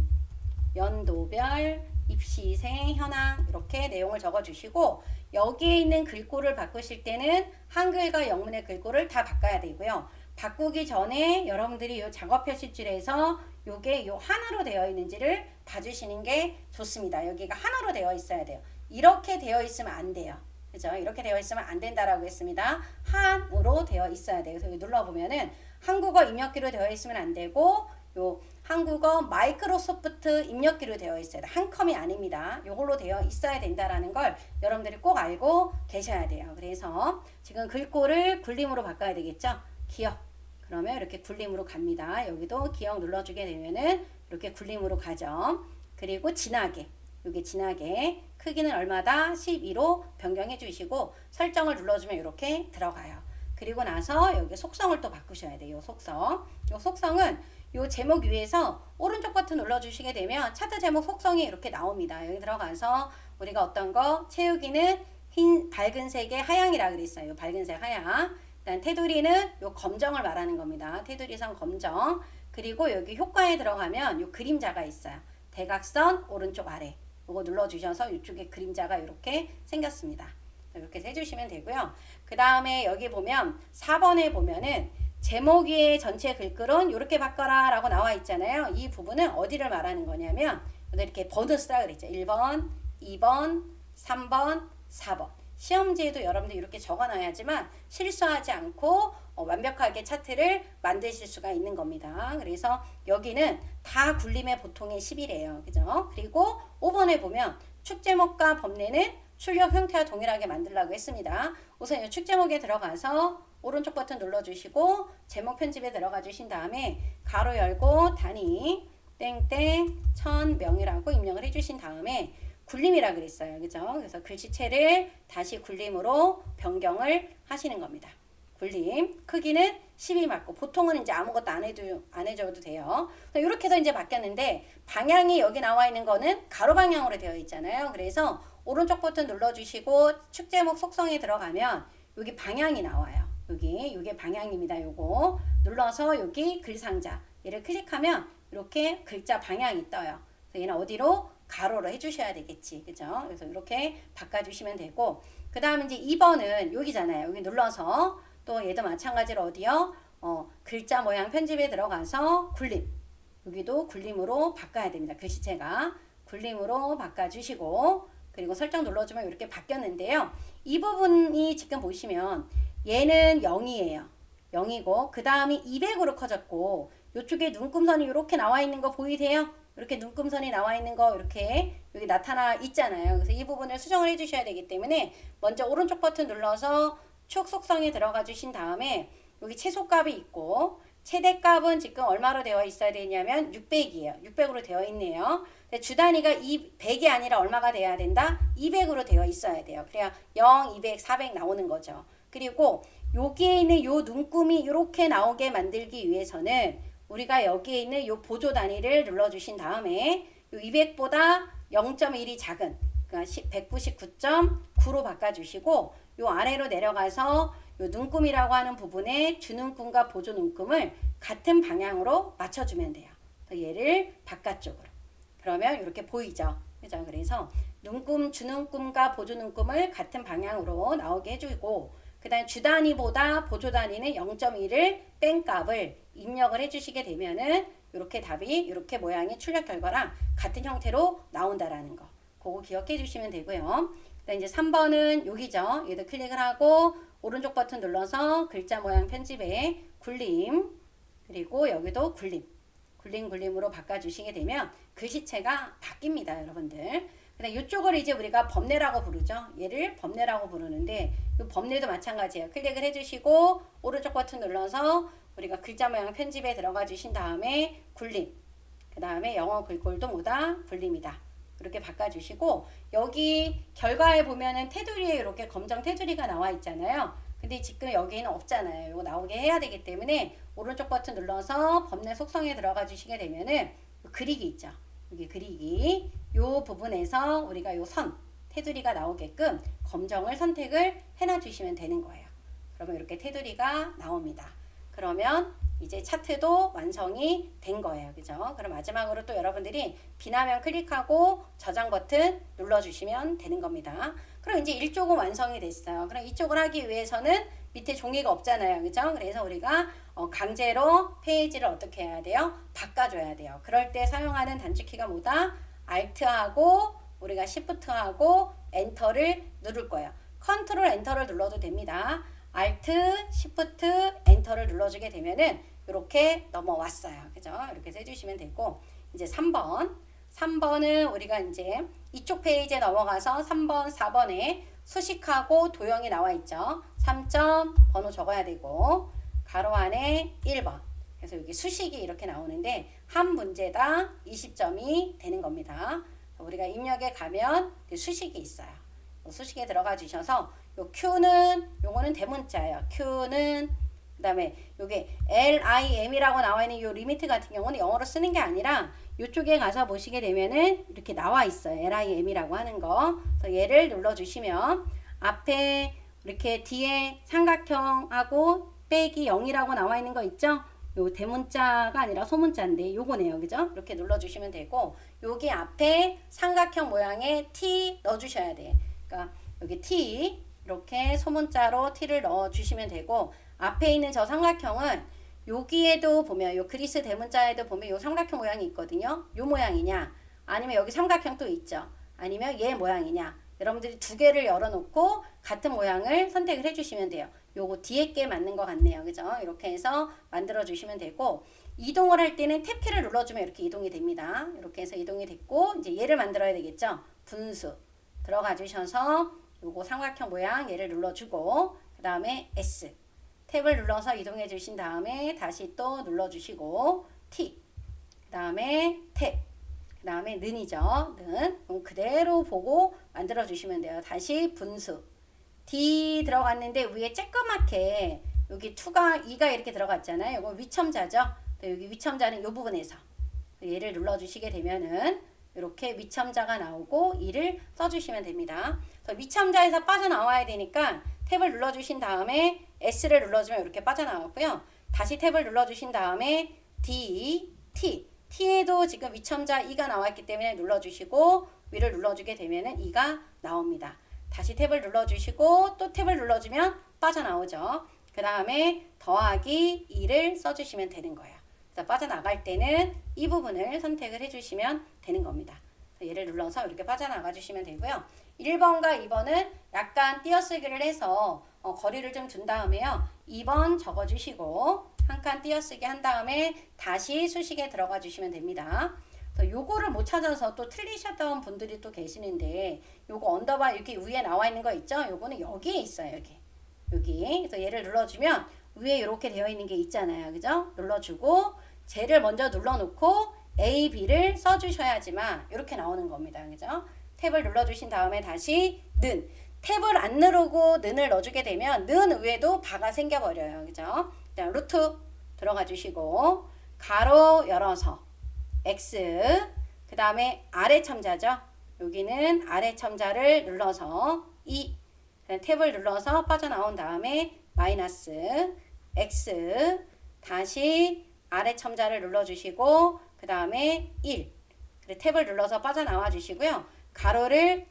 입시생, 현황 이렇게 내용을 적어주시고 여기에 있는 글꼴을 바꾸실 때는 한글과 영문의 글꼴을 다 바꿔야 되고요. 바꾸기 전에 여러분들이 이 작업 표시줄에서 요게 요 한으로 되어 있는지를 봐주시는 게 좋습니다. 여기가 한으로 되어 있어야 돼요. 이렇게 되어 있으면 안 돼요. 그죠? 이렇게 되어 있으면 안 된다라고 했습니다. 한으로 되어 있어야 돼요. 그래서 여기 눌러보면은 한국어 입력기로 되어 있으면 안 되고 요 한국어 마이크로소프트 입력기로 되어 있어야 돼요. 한 컴이 아닙니다. 요걸로 되어 있어야 된다라는 걸 여러분들이 꼭 알고 계셔야 돼요. 그래서 지금 글꼴을 굴림으로 바꿔야 되겠죠? 기억. 그러면 이렇게 굴림으로 갑니다. 여기도 기억 눌러주게 되면은 이렇게 굴림으로 가죠. 그리고 진하게. 여기 진하게 크기는 얼마다? 12로 변경해 주시고 설정을 눌러주면 이렇게 들어가요. 그리고 나서 여기 속성을 또 바꾸셔야 돼요. 속성. 요 속성은 요 제목 위에서 오른쪽 버튼 눌러주시게 되면 차트 제목 속성이 이렇게 나옵니다. 여기 들어가서 우리가 어떤 거 채우기는 흰 밝은 색의 하양이라 그랬어요. 밝은색 하양. 일단 테두리는 요 검정을 말하는 겁니다. 테두리선 검정. 그리고 여기 효과에 들어가면 요 그림자가 있어요. 대각선 오른쪽 아래. 요거 눌러주셔서 이쪽에 그림자가 이렇게 생겼습니다. 이렇게 해주시면 되고요. 그 다음에 여기 보면 4번에 보면은 제목 위에 전체 글꼴은 이렇게 바꿔라 라고 나와 있잖아요. 이 부분은 어디를 말하는 거냐면 이렇게 번호 쓰라 그랬죠. 1번, 2번, 3번, 4번. 시험지에도 여러분들 이렇게 적어놔야지만 실수하지 않고 완벽하게 차트를 만드실 수가 있는 겁니다. 그래서 여기는 다 굴림의 보통의 10이래요. 그죠? 그리고 5번에 보면 축 제목과 범례는 출력 형태와 동일하게 만들라고 했습니다. 우선 이 축 제목에 들어가서 오른쪽 버튼 눌러주시고 제목 편집에 들어가 주신 다음에 가로 열고 단위 땡땡 1000명이라고 입력을 해주신 다음에 굴림이라 그랬어요. 그죠? 그래서 글씨체를 다시 굴림으로 변경을 하시는 겁니다. 굴림 크기는 12 맞고 보통은 이제 아무것도 안 해줘도 돼요. 이렇게 해서 이제 바뀌었는데 방향이 여기 나와 있는 거는 가로 방향으로 되어 있잖아요. 그래서 오른쪽 버튼 눌러주시고 축 제목 속성에 들어가면 여기 방향이 나와요. 여기 방향입니다. 요거 눌러서 여기 글상자 얘를 클릭하면 이렇게 글자 방향이 떠요. 그래서 얘는 어디로? 가로로 해주셔야 되겠지. 그죠? 그래서 이렇게 바꿔주시면 되고 그 다음 이제 2번은 여기잖아요. 여기 눌러서 또 얘도 마찬가지로 어디요? 글자 모양 편집에 들어가서 굴림. 여기도 굴림으로 바꿔야 됩니다. 글씨체가 굴림으로 바꿔주시고 그리고 설정 눌러주면 이렇게 바뀌었는데요. 이 부분이 지금 보시면 얘는 0이에요. 0이고 그 다음이 200으로 커졌고 이쪽에 눈금선이 이렇게 나와 있는 거 보이세요? 이렇게 눈금선이 나와 있는 거 이렇게 여기 나타나 있잖아요. 그래서 이 부분을 수정을 해 주셔야 되기 때문에 먼저 오른쪽 버튼 눌러서 축 속성에 들어가 주신 다음에 여기 최소값이 있고 최대값은 지금 얼마로 되어 있어야 되냐면 600이에요. 600으로 되어 있네요. 주 단위가 100이 아니라 얼마가 돼야 된다? 200으로 되어 있어야 돼요. 그래야 0, 200, 400 나오는 거죠. 그리고 여기에 있는 요 눈금이 이렇게 나오게 만들기 위해서는 우리가 여기에 있는 요 보조 단위를 눌러주신 다음에 요 200보다 0.1이 작은 그러니까 199.9로 바꿔주시고 요 아래로 내려가서 요 눈금이라고 하는 부분에 주눈금과 보조 눈금을 같은 방향으로 맞춰주면 돼요. 얘를 바깥쪽으로. 그러면 이렇게 보이죠. 그죠? 그래서 눈금, 주눈금과 보조 눈금을 같은 방향으로 나오게 해주고 그 다음 주 단위보다 보조 단위는 0.1을 뺀 값을 입력을 해주시게 되면은 이렇게 답이 이렇게 모양의 출력 결과랑 같은 형태로 나온다라는 거. 그거 기억해 주시면 되고요. 그다음 이제 3번은 여기죠. 얘도 클릭을 하고 오른쪽 버튼 눌러서 글자 모양 편집에 굴림, 그리고 여기도 굴림, 굴림으로 바꿔주시게 되면 글씨체가 바뀝니다, 여러분들. 그다음 이쪽을 이제 우리가 범례라고 부르죠. 얘를 범례라고 부르는데 이 범례도 마찬가지예요. 클릭을 해주시고 오른쪽 버튼 눌러서 우리가 글자 모양 편집에 들어가 주신 다음에 굴림, 그 다음에 영어 글꼴도 뭐다? 굴림이다. 이렇게 바꿔주시고 여기 결과에 보면은 테두리에 이렇게 검정 테두리가 나와 있잖아요. 근데 지금 여기는 없잖아요. 이거 나오게 해야 되기 때문에 오른쪽 버튼 눌러서 범례 속성에 들어가 주시게 되면은 그리기 있죠. 여기 그리기 요 부분에서 우리가 요 선 테두리가 나오게끔 검정을 선택을 해놔 주시면 되는 거예요. 그러면 이렇게 테두리가 나옵니다. 그러면 이제 차트도 완성이 된 거예요. 그죠? 그럼 마지막으로 또 여러분들이 비나면 클릭하고 저장 버튼 눌러주시면 되는 겁니다. 그럼 이제 이쪽은 완성이 됐어요. 그럼 이쪽을 하기 위해서는 밑에 종이가 없잖아요. 그죠? 그래서 우리가 강제로 페이지를 어떻게 해야 돼요? 바꿔줘야 돼요. 그럴 때 사용하는 단축키가 뭐다? Alt하고 우리가 Shift하고 엔터를 누를 거예요. 컨트롤 엔터를 눌러도 됩니다. Alt, Shift, 엔터를 눌러주게 되면은 이렇게 넘어왔어요. 그죠? 이렇게 해주시면 되고 이제 3번은 우리가 이제 이쪽 페이지에 넘어가서 3번, 4번에 수식하고 도형이 나와 있죠. 3점 번호 적어야 되고 가로 안에 1번. 그래서 여기 수식이 이렇게 나오는데 한 문제당 20점이 되는 겁니다. 우리가 입력에 가면 수식이 있어요. 수식에 들어가 주셔서 요 Q는 요거는 대문자예요. Q는 그다음에 요게 LIM이라고 나와 있는 요 리미트 같은 경우는 영어로 쓰는 게 아니라 요쪽에 가서 보시게 되면은 이렇게 나와 있어요. LIM이라고 하는 거. 그래서 얘를 눌러 주시면 앞에 이렇게 뒤에 삼각형하고 빼기 0이라고 나와 있는 거 있죠? 요 대문자가 아니라 소문자인데 요거네요. 그죠? 이렇게 눌러 주시면 되고 여기 앞에 삼각형 모양의 T 넣어 주셔야 돼. 그러니까 여기 T 이렇게 소문자로 T를 넣어 주시면 되고 앞에 있는 저 삼각형은 여기에도 보면 요 그리스 대문자에도 보면 요 삼각형 모양이 있거든요. 요 모양이냐 아니면 여기 삼각형 또 있죠. 아니면 얘 모양이냐 여러분들이 두 개를 열어놓고 같은 모양을 선택을 해주시면 돼요. 요거 뒤에 게 맞는 것 같네요. 그죠? 이렇게 해서 만들어 주시면 되고 이동을 할 때는 탭키를 눌러주면 이렇게 이동이 됩니다. 이렇게 해서 이동이 됐고 이제 얘를 만들어야 되겠죠. 분수 들어가 주셔서 요거 삼각형 모양 얘를 눌러주고 그 다음에 S 탭을 눌러서 이동해 주신 다음에 다시 또 눌러주시고 T 그 다음에 탭 그 다음에 는이죠. 는 그대로 보고 만들어 주시면 돼요. 다시 분수 D 들어갔는데 위에 쬐끄맣게 여기 2가 2가 이렇게 들어갔잖아요. 이거 위첨자죠. 여기 위첨자는 이 부분에서 얘를 눌러주시게 되면은 이렇게 위첨자가 나오고 2를 써주시면 됩니다. 그래서 위첨자에서 빠져나와야 되니까 탭을 눌러주신 다음에 S를 눌러주면 이렇게 빠져나왔고요. 다시 탭을 눌러주신 다음에 D, T. T에도 지금 위첨자 2가 나왔기 때문에 눌러주시고 위를 눌러주게 되면은 2가 나옵니다. 다시 탭을 눌러주시고 또 탭을 눌러주면 빠져나오죠. 그 다음에 더하기 2를 써주시면 되는 거예요. 그래서 빠져나갈 때는 이 부분을 선택을 해주시면 되는 겁니다. 얘를 눌러서 이렇게 빠져나가 주시면 되고요. 1번과 2번은 약간 띄어쓰기를 해서 거리를 좀 둔 다음에요. 2번 적어주시고 한 칸 띄어쓰기 한 다음에 다시 수식에 들어가 주시면 됩니다. 요거를 못 찾아서 또 틀리셨던 분들이 또 계시는데 요거 언더바 이렇게 위에 나와 있는 거 있죠? 요거는 여기에 있어요. 여기. 그래서 얘를 눌러주면 위에 이렇게 되어 있는 게 있잖아요. 그죠? 눌러주고 쟤를 먼저 눌러놓고 A, B를 써주셔야지만 이렇게 나오는 겁니다. 그죠? 탭을 눌러주신 다음에 다시 는. 탭을 안 누르고 는을 넣어주게 되면 는 위에도 바가 생겨버려요. 그죠? 그다음 루트 들어가 주시고 가로 열어서 X 그 다음에 아래 첨자죠. 여기는 아래 첨자를 눌러서 2 탭을 눌러서 빠져나온 다음에 마이너스 X 다시 아래 첨자를 눌러주시고 그 다음에 1 탭을 눌러서 빠져나와 주시고요. 가로를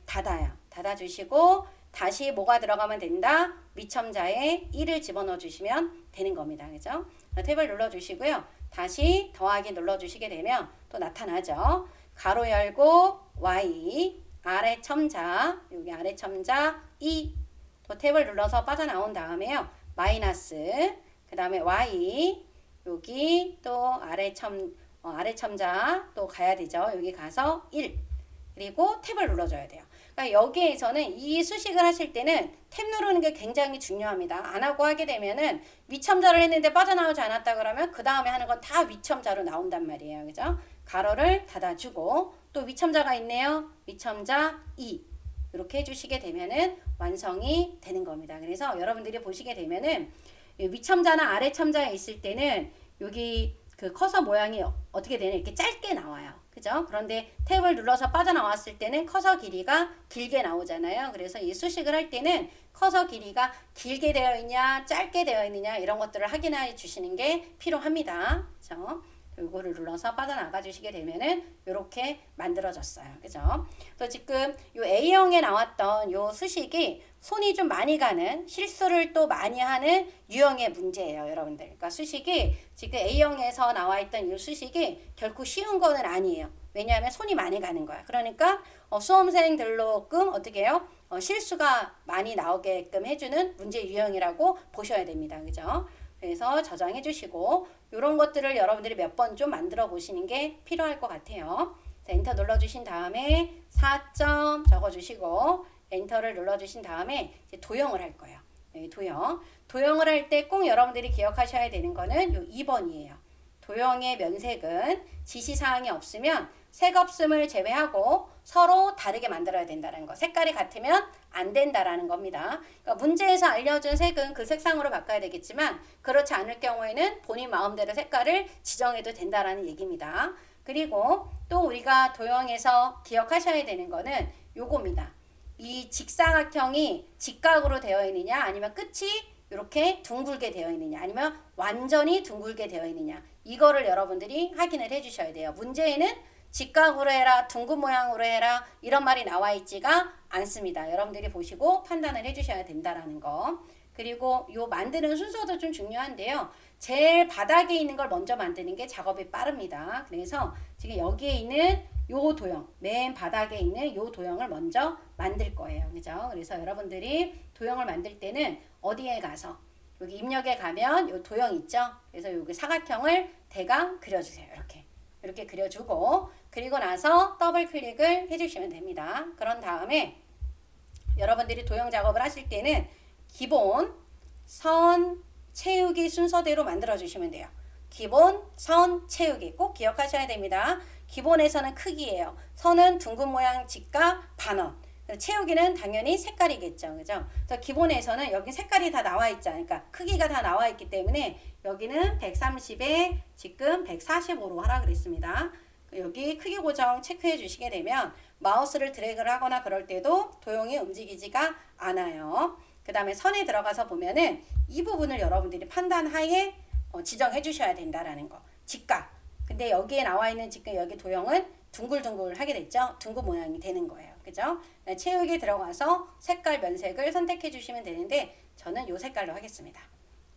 닫아주시고 다시 뭐가 들어가면 된다? 위첨자에 1을 집어넣어 주시면 되는 겁니다. 그죠? 탭을 눌러주시고요. 다시 더하기 눌러주시게 되면 또 나타나죠. 가로 열고 Y 아래 첨자, 여기 아래 첨자 2, 또 탭을 눌러서 빠져나온 다음에요. 마이너스, 그 다음에 y, 여기 또 아래 첨자 또 가야 되죠. 여기 가서 1, 그리고 탭을 눌러줘야 돼요. 그러니까 여기에서는 이 수식을 하실 때는 탭 누르는 게 굉장히 중요합니다. 안 하고 하게 되면은 위첨자를 했는데 빠져나오지 않았다 그러면 그 다음에 하는 건 다 위첨자로 나온단 말이에요. 그죠? 가로를 닫아주고 또 위첨자가 있네요. 위첨자 2 이렇게 해주시게 되면은 완성이 되는 겁니다. 그래서 여러분들이 보시게 되면은 위첨자나 아래 첨자에 있을 때는 여기 그 커서 모양이 어떻게 되냐 이렇게 짧게 나와요. 그죠? 그런데 탭을 눌러서 빠져나왔을 때는 커서 길이가 길게 나오잖아요. 그래서 이 수식을 할 때는 커서 길이가 길게 되어 있냐 짧게 되어 있느냐 이런 것들을 확인해 주시는 게 필요합니다. 그죠? 요거를 눌러서 빠져나가 주시게 되면은 이렇게 만들어졌어요. 그죠? 또 지금 요 A형에 나왔던 요 수식이 손이 좀 많이 가는 실수를 또 많이 하는 유형의 문제예요, 여러분들. 그러니까 수식이 지금 A형에서 나와 있던 이 수식이 결코 쉬운 거는 아니에요. 왜냐하면 손이 많이 가는 거야. 그러니까 수험생들로끔 어떻게 해요? 실수가 많이 나오게끔 해주는 문제 유형이라고 보셔야 됩니다. 그죠? 그래서 저장해 주시고 이런 것들을 여러분들이 몇 번 좀 만들어 보시는 게 필요할 것 같아요. 자, 엔터 눌러 주신 다음에 4점 적어 주시고 엔터를 눌러 주신 다음에 이제 도형을 할 거예요. 네, 도형을 할 때 꼭 여러분들이 기억하셔야 되는 거는 요 2번이에요. 도형의 면색은 지시사항이 없으면 색 없음을 제외하고 서로 다르게 만들어야 된다는 거. 색깔이 같으면 안 된다라는 겁니다. 그러니까 문제에서 알려준 색은 그 색상으로 바꿔야 되겠지만 그렇지 않을 경우에는 본인 마음대로 색깔을 지정해도 된다라는 얘기입니다. 그리고 또 우리가 도형에서 기억하셔야 되는 거는 요겁니다. 이 직사각형이 직각으로 되어 있느냐 아니면 끝이 이렇게 둥글게 되어 있느냐 아니면 완전히 둥글게 되어 있느냐 이거를 여러분들이 확인을 해 주셔야 돼요. 문제에는 직각으로 해라 둥근 모양으로 해라 이런 말이 나와 있지가 않습니다. 여러분들이 보시고 판단을 해 주셔야 된다라는 거. 그리고 요 만드는 순서도 좀 중요한데요. 제일 바닥에 있는 걸 먼저 만드는 게 작업이 빠릅니다. 그래서 지금 여기에 있는 요 도형, 맨 바닥에 있는 요 도형을 먼저 만들 거예요. 그죠? 그래서 여러분들이 도형을 만들 때는 어디에 가서 여기 입력에 가면 요 도형 있죠? 그래서 여기 사각형을 대강 그려주세요. 이렇게 그려주고 그리고 나서 더블 클릭을 해주시면 됩니다. 그런 다음에 여러분들이 도형 작업을 하실 때는 기본 선 채우기 순서대로 만들어 주시면 돼요. 기본 선 채우기 꼭 기억하셔야 됩니다. 기본에서는 크기예요. 선은 둥근 모양 직각 반원. 채우기는 당연히 색깔이겠죠. 그죠? 그래서 기본에서는 여기 색깔이 다 나와 있지 않으니까 크기가 다 나와 있기 때문에 여기는 130에 지금 145로 하라 그랬습니다. 여기 크기 고정 체크해 주시게 되면 마우스를 드래그를 하거나 그럴 때도 도형이 움직이지가 않아요. 그 다음에 선에 들어가서 보면은 이 부분을 여러분들이 판단하에 지정해 주셔야 된다라는 거. 직각. 근데 여기에 나와 있는 지금 여기 도형은 둥글둥글 하게 됐죠? 둥근 모양이 되는 거예요. 그죠? 채우기 들어가서 색깔 면색을 선택해 주시면 되는데 저는 요 색깔로 하겠습니다.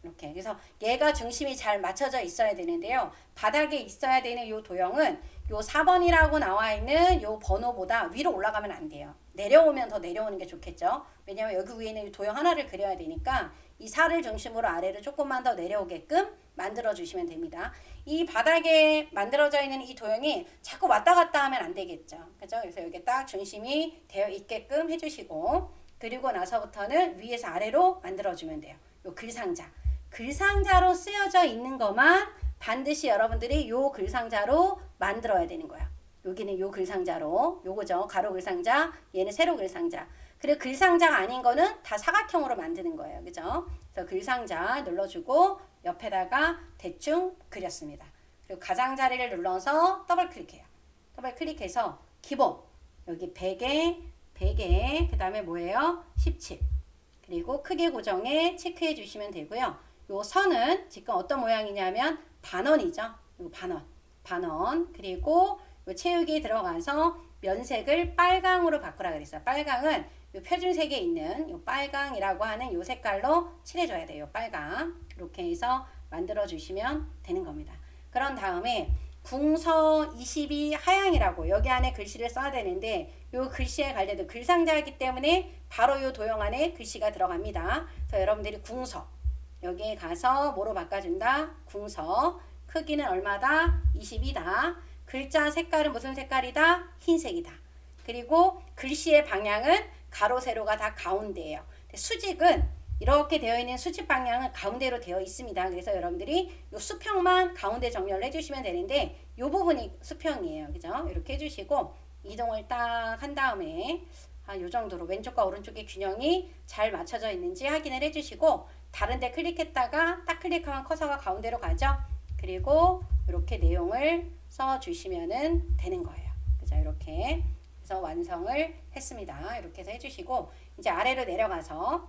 이렇게. 그래서 얘가 중심이 잘 맞춰져 있어야 되는데요. 바닥에 있어야 되는 요 도형은 요 4번이라고 나와 있는 요 번호보다 위로 올라가면 안 돼요. 내려오면 더 내려오는 게 좋겠죠. 왜냐면 여기 위에는 도형 하나를 그려야 되니까 이 4를 중심으로 아래로 조금만 더 내려오게끔 만들어 주시면 됩니다. 이 바닥에 만들어져 있는 이 도형이 자꾸 왔다 갔다 하면 안 되겠죠. 그죠? 그래서 여기 딱 중심이 되어 있게끔 해주시고 그리고 나서부터는 위에서 아래로 만들어 주면 돼요. 요 글상자. 글상자로 쓰여져 있는 것만 반드시 여러분들이 요 글상자로 만들어야 되는 거야. 여기는 요 글상자로, 요거죠. 가로 글상자, 얘는 세로 글상자. 그리고 글상자가 아닌 거는 다 사각형으로 만드는 거예요. 그죠? 그래서 글상자 눌러주고 옆에다가 대충 그렸습니다. 그리고 가장자리를 눌러서 더블 클릭해요. 더블 클릭해서 기본, 여기 100에, 그 다음에 뭐예요? 17. 그리고 크기 고정에 체크해 주시면 되고요. 요 선은 지금 어떤 모양이냐면 반원이죠. 요 반원. 그리고 요 채우기 들어가서 면색을 빨강으로 바꾸라 그랬어요. 빨강은 요 표준색에 있는 요 빨강이라고 하는 요 색깔로 칠해줘야 돼요. 빨강. 이렇게 해서 만들어 주시면 되는 겁니다. 그런 다음에 궁서 22 하향이라고 여기 안에 글씨를 써야 되는데 요 글씨에 관련된 글상자이기 때문에 바로 요 도형 안에 글씨가 들어갑니다. 그래서 여러분들이 궁서 여기에 가서 뭐로 바꿔준다? 궁서 크기는 얼마다? 22다. 글자 색깔은 무슨 색깔이다? 흰색이다. 그리고 글씨의 방향은 가로 세로가 다 가운데예요. 수직은 이렇게 되어 있는 수직 방향은 가운데로 되어 있습니다. 그래서 여러분들이 이 수평만 가운데 정렬을 해주시면 되는데 이 부분이 수평이에요. 그죠? 이렇게 해주시고 이동을 딱 한 다음에 요 정도로 왼쪽과 오른쪽의 균형이 잘 맞춰져 있는지 확인을 해주시고 다른 데 클릭했다가 딱 클릭하면 커서가 가운데로 가죠. 그리고 이렇게 내용을 써주시면 되는 거예요. 그죠? 이렇게 해서 완성을 했습니다. 이렇게 해서 해주시고 이제 아래로 내려가서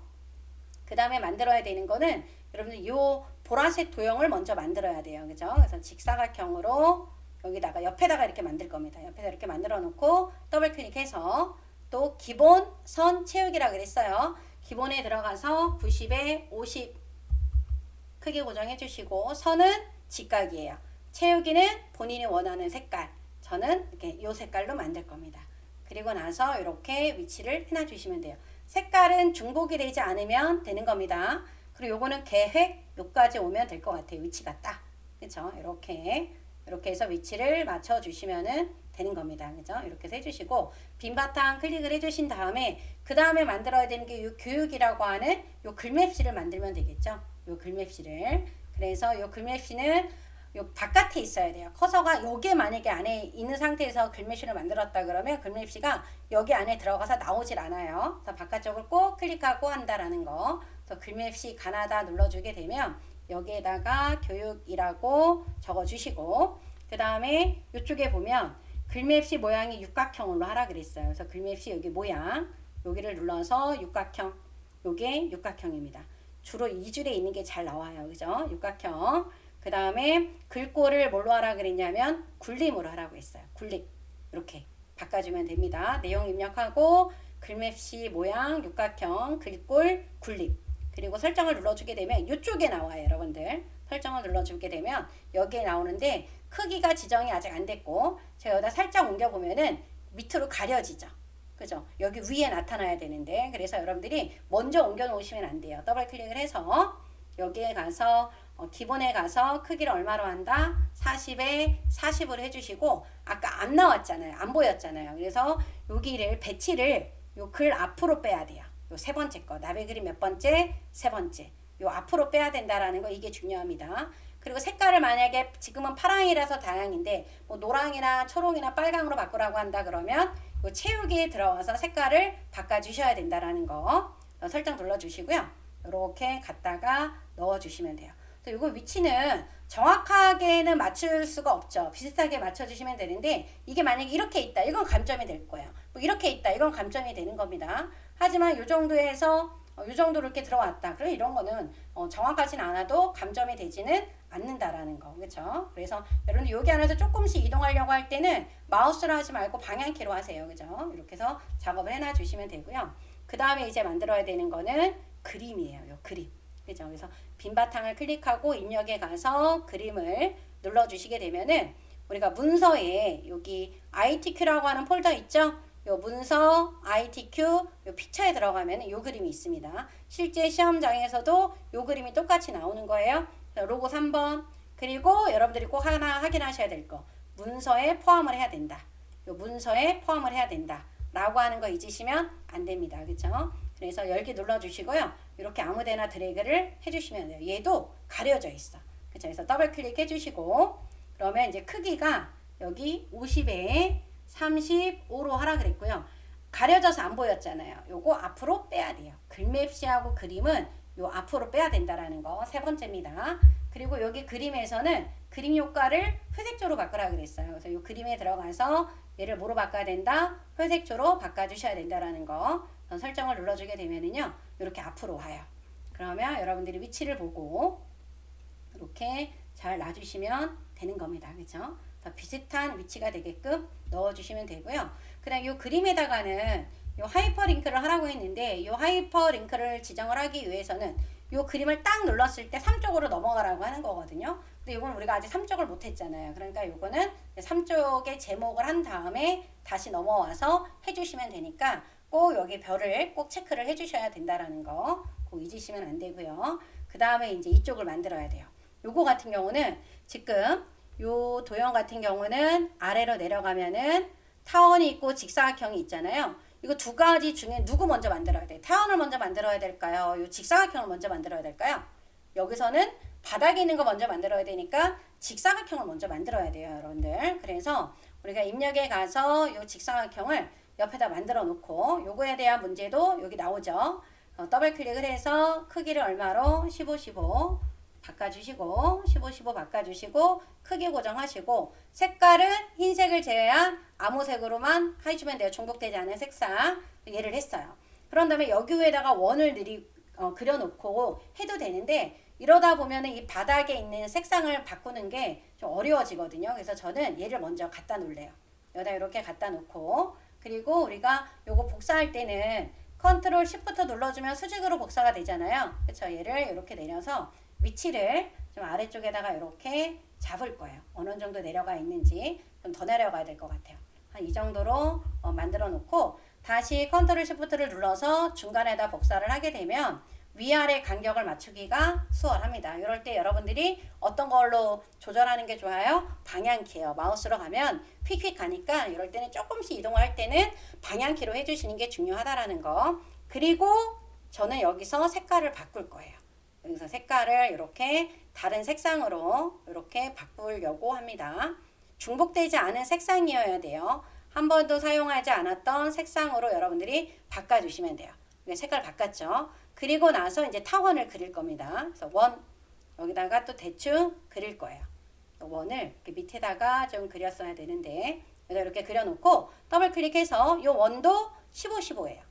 그 다음에 만들어야 되는 거는 여러분들 요 보라색 도형을 먼저 만들어야 돼요. 그죠? 그래서 직사각형으로 여기다가 옆에다가 이렇게 만들 겁니다. 옆에다 이렇게 만들어 놓고 더블 클릭해서 또 기본 선 채우기라 그랬어요. 기본에 들어가서 90에 50 크기 고정해 주시고 선은 직각이에요. 채우기는 본인이 원하는 색깔. 저는 이렇게 요 색깔로 만들 겁니다. 그리고 나서 이렇게 위치를 해놔 주시면 돼요. 색깔은 중복이 되지 않으면 되는 겁니다. 그리고 요거는 계획 요까지 오면 될 것 같아요. 위치가 딱. 그쵸? 이렇게 해서 위치를 맞춰 주시면은 되는 겁니다. 그죠? 이렇게 해서 해주시고 빈 바탕 클릭을 해주신 다음에 그 다음에 만들어야 되는 게 요 교육이라고 하는 요 글맵시를 만들면 되겠죠? 요 글맵시를. 그래서 요 글맵시는 요 바깥에 있어야 돼요. 커서가 여기에 만약에 안에 있는 상태에서 글맵시를 만들었다 그러면 글맵시가 여기 안에 들어가서 나오질 않아요. 그래서 바깥쪽을 꼭 클릭하고 한다라는 거. 그래서 글맵시 가나다 눌러주게 되면 여기에다가 교육이라고 적어주시고 그 다음에 이쪽에 보면 글맵시 모양이 육각형으로 하라 그랬어요. 그래서 글맵시 여기 모양 여기를 눌러서 육각형 요게 육각형입니다. 주로 2줄에 있는 게 잘 나와요. 그죠? 육각형. 그 다음에 글꼴을 뭘로 하라 그랬냐면 굴림으로 하라고 했어요. 굴림. 이렇게 바꿔주면 됩니다. 내용 입력하고 글맵시 모양 육각형 글꼴 굴림. 그리고 설정을 눌러주게 되면 이쪽에 나와요. 여러분들. 설정을 눌러주게 되면 여기에 나오는데 크기가 지정이 아직 안 됐고 제가 여기다 살짝 옮겨보면은 밑으로 가려지죠. 그죠? 여기 위에 나타나야 되는데 그래서 여러분들이 먼저 옮겨 놓으시면 안 돼요. 더블 클릭을 해서 여기에 가서 기본에 가서 크기를 얼마로 한다? 40에 40으로 해주시고 아까 안 나왔잖아요. 안 보였잖아요. 그래서 여기를 배치를 요 글 앞으로 빼야 돼요. 요 세 번째 거 나베 그림 몇 번째? 세 번째. 요 앞으로 빼야 된다라는 거 이게 중요합니다. 그리고 색깔을 만약에 지금은 파랑이라서 다양인데 뭐 노랑이나 초록이나 빨강으로 바꾸라고 한다 그러면 요 채우기에 들어가서 색깔을 바꿔주셔야 된다라는 거 설정 눌러주시고요. 이렇게 갖다가 넣어주시면 돼요. 요거 위치는 정확하게는 맞출 수가 없죠. 비슷하게 맞춰주시면 되는데 이게 만약에 이렇게 있다. 이건 감점이 될 거예요. 뭐 이렇게 있다. 이건 감점이 되는 겁니다. 하지만 요 정도에서 요 정도로 이렇게 들어왔다. 그럼 이런 거는 정확하진 않아도 감점이 되지는 않는다라는 거. 그렇죠? 그래서 여러분들 여기 안에서 조금씩 이동하려고 할 때는 마우스로 하지 말고 방향키로 하세요. 그죠? 이렇게 해서 작업을 해놔 주시면 되고요. 그 다음에 이제 만들어야 되는 거는 그림이에요. 요 그림. 그죠? 그래서 빈 바탕을 클릭하고 입력에 가서 그림을 눌러주시게 되면은 우리가 문서에 여기 ITQ라고 하는 폴더 있죠? 요 문서, ITQ, 요 픽처에 들어가면 요 그림이 있습니다. 실제 시험장에서도 요 그림이 똑같이 나오는 거예요. 로고 3번. 그리고 여러분들이 꼭 하나 확인하셔야 될 거. 문서에 포함을 해야 된다. 요 문서에 포함을 해야 된다. 라고 하는 거 잊으시면 안 됩니다. 그쵸? 그래서 열기 눌러주시고요. 이렇게 아무데나 드래그를 해주시면 돼요. 얘도 가려져 있어. 그쵸? 그래서 더블 클릭 해주시고 그러면 이제 크기가 여기 50에 35로 하라 그랬고요. 가려져서 안 보였잖아요. 요거 앞으로 빼야 돼요. 글맵시하고 그림은 요 앞으로 빼야 된다라는 거 세 번째입니다. 그리고 여기 그림에서는 그림 효과를 회색조로 바꾸라 그랬어요. 그래서 요 그림에 들어가서 얘를 뭐로 바꿔야 된다? 회색조로 바꿔주셔야 된다라는 거 설정을 눌러주게 되면은요. 이렇게 앞으로 와요. 그러면 여러분들이 위치를 보고 이렇게 잘 놔주시면 되는 겁니다. 그렇죠? 비슷한 위치가 되게끔 넣어주시면 되고요. 그 다음 이 그림에다가는 이 하이퍼링크를 하라고 했는데 이 하이퍼링크를 지정을 하기 위해서는 요 그림을 딱 눌렀을 때 3쪽으로 넘어가라고 하는 거거든요. 근데 이건 우리가 아직 3쪽을 못 했잖아요. 그러니까 요거는 3쪽의 제목을 한 다음에 다시 넘어와서 해주시면 되니까 꼭 여기 별을 꼭 체크를 해주셔야 된다라는 거 꼭 잊으시면 안 되고요. 그 다음에 이제 이쪽을 만들어야 돼요. 요거 같은 경우는 지금 요 도형 같은 경우는 아래로 내려가면은 타원이 있고 직사각형이 있잖아요. 이거 두 가지 중에 누구 먼저 만들어야 돼? 타원을 먼저 만들어야 될까요? 요 직사각형을 먼저 만들어야 될까요? 여기서는 바닥에 있는 거 먼저 만들어야 되니까 직사각형을 먼저 만들어야 돼요, 여러분들. 그래서 우리가 입력에 가서 요 직사각형을 옆에다 만들어 놓고 요거에 대한 문제도 여기 나오죠. 더블 클릭을 해서 크기를 얼마로 15, 15 바꿔주시고 15, 15 바꿔주시고 크기 고정하시고 색깔은 흰색을 제외한 아무 색으로만 해주면 돼요. 중복되지 않은 색상 얘를 했어요. 그런 다음에 여기 위에다가 원을 그려놓고 해도 되는데 이러다 보면은 이 바닥에 있는 색상을 바꾸는 게 좀 어려워지거든요. 그래서 저는 얘를 먼저 갖다 놓을래요. 여기다 이렇게 갖다 놓고 그리고 우리가 요거 복사할 때는 컨트롤 시프트 눌러주면 수직으로 복사가 되잖아요. 그렇죠? 얘를 이렇게 내려서 위치를 좀 아래쪽에다가 이렇게 잡을 거예요. 어느 정도 내려가 있는지 좀 더 내려가야 될 것 같아요. 한 이 정도로 만들어 놓고 다시 컨트롤 시프트를 눌러서 중간에다 복사를 하게 되면 위아래 간격을 맞추기가 수월합니다. 이럴 때 여러분들이 어떤 걸로 조절하는 게 좋아요? 방향키예요. 마우스로 가면 휙휙 가니까 이럴 때는 조금씩 이동을 할 때는 방향키로 해주시는 게 중요하다라는 거. 그리고 저는 여기서 색깔을 바꿀 거예요. 여기서 색깔을 이렇게 다른 색상으로 이렇게 바꾸려고 합니다. 중복되지 않은 색상이어야 돼요. 한 번도 사용하지 않았던 색상으로 여러분들이 바꿔주시면 돼요. 색깔 바꿨죠. 그리고 나서 이제 타원을 그릴 겁니다. 그래서 원 여기다가 또 대충 그릴 거예요. 원을 이렇게 밑에다가 좀 그렸어야 되는데 이렇게 그려놓고 더블 클릭해서 이 원도 15, 15예요.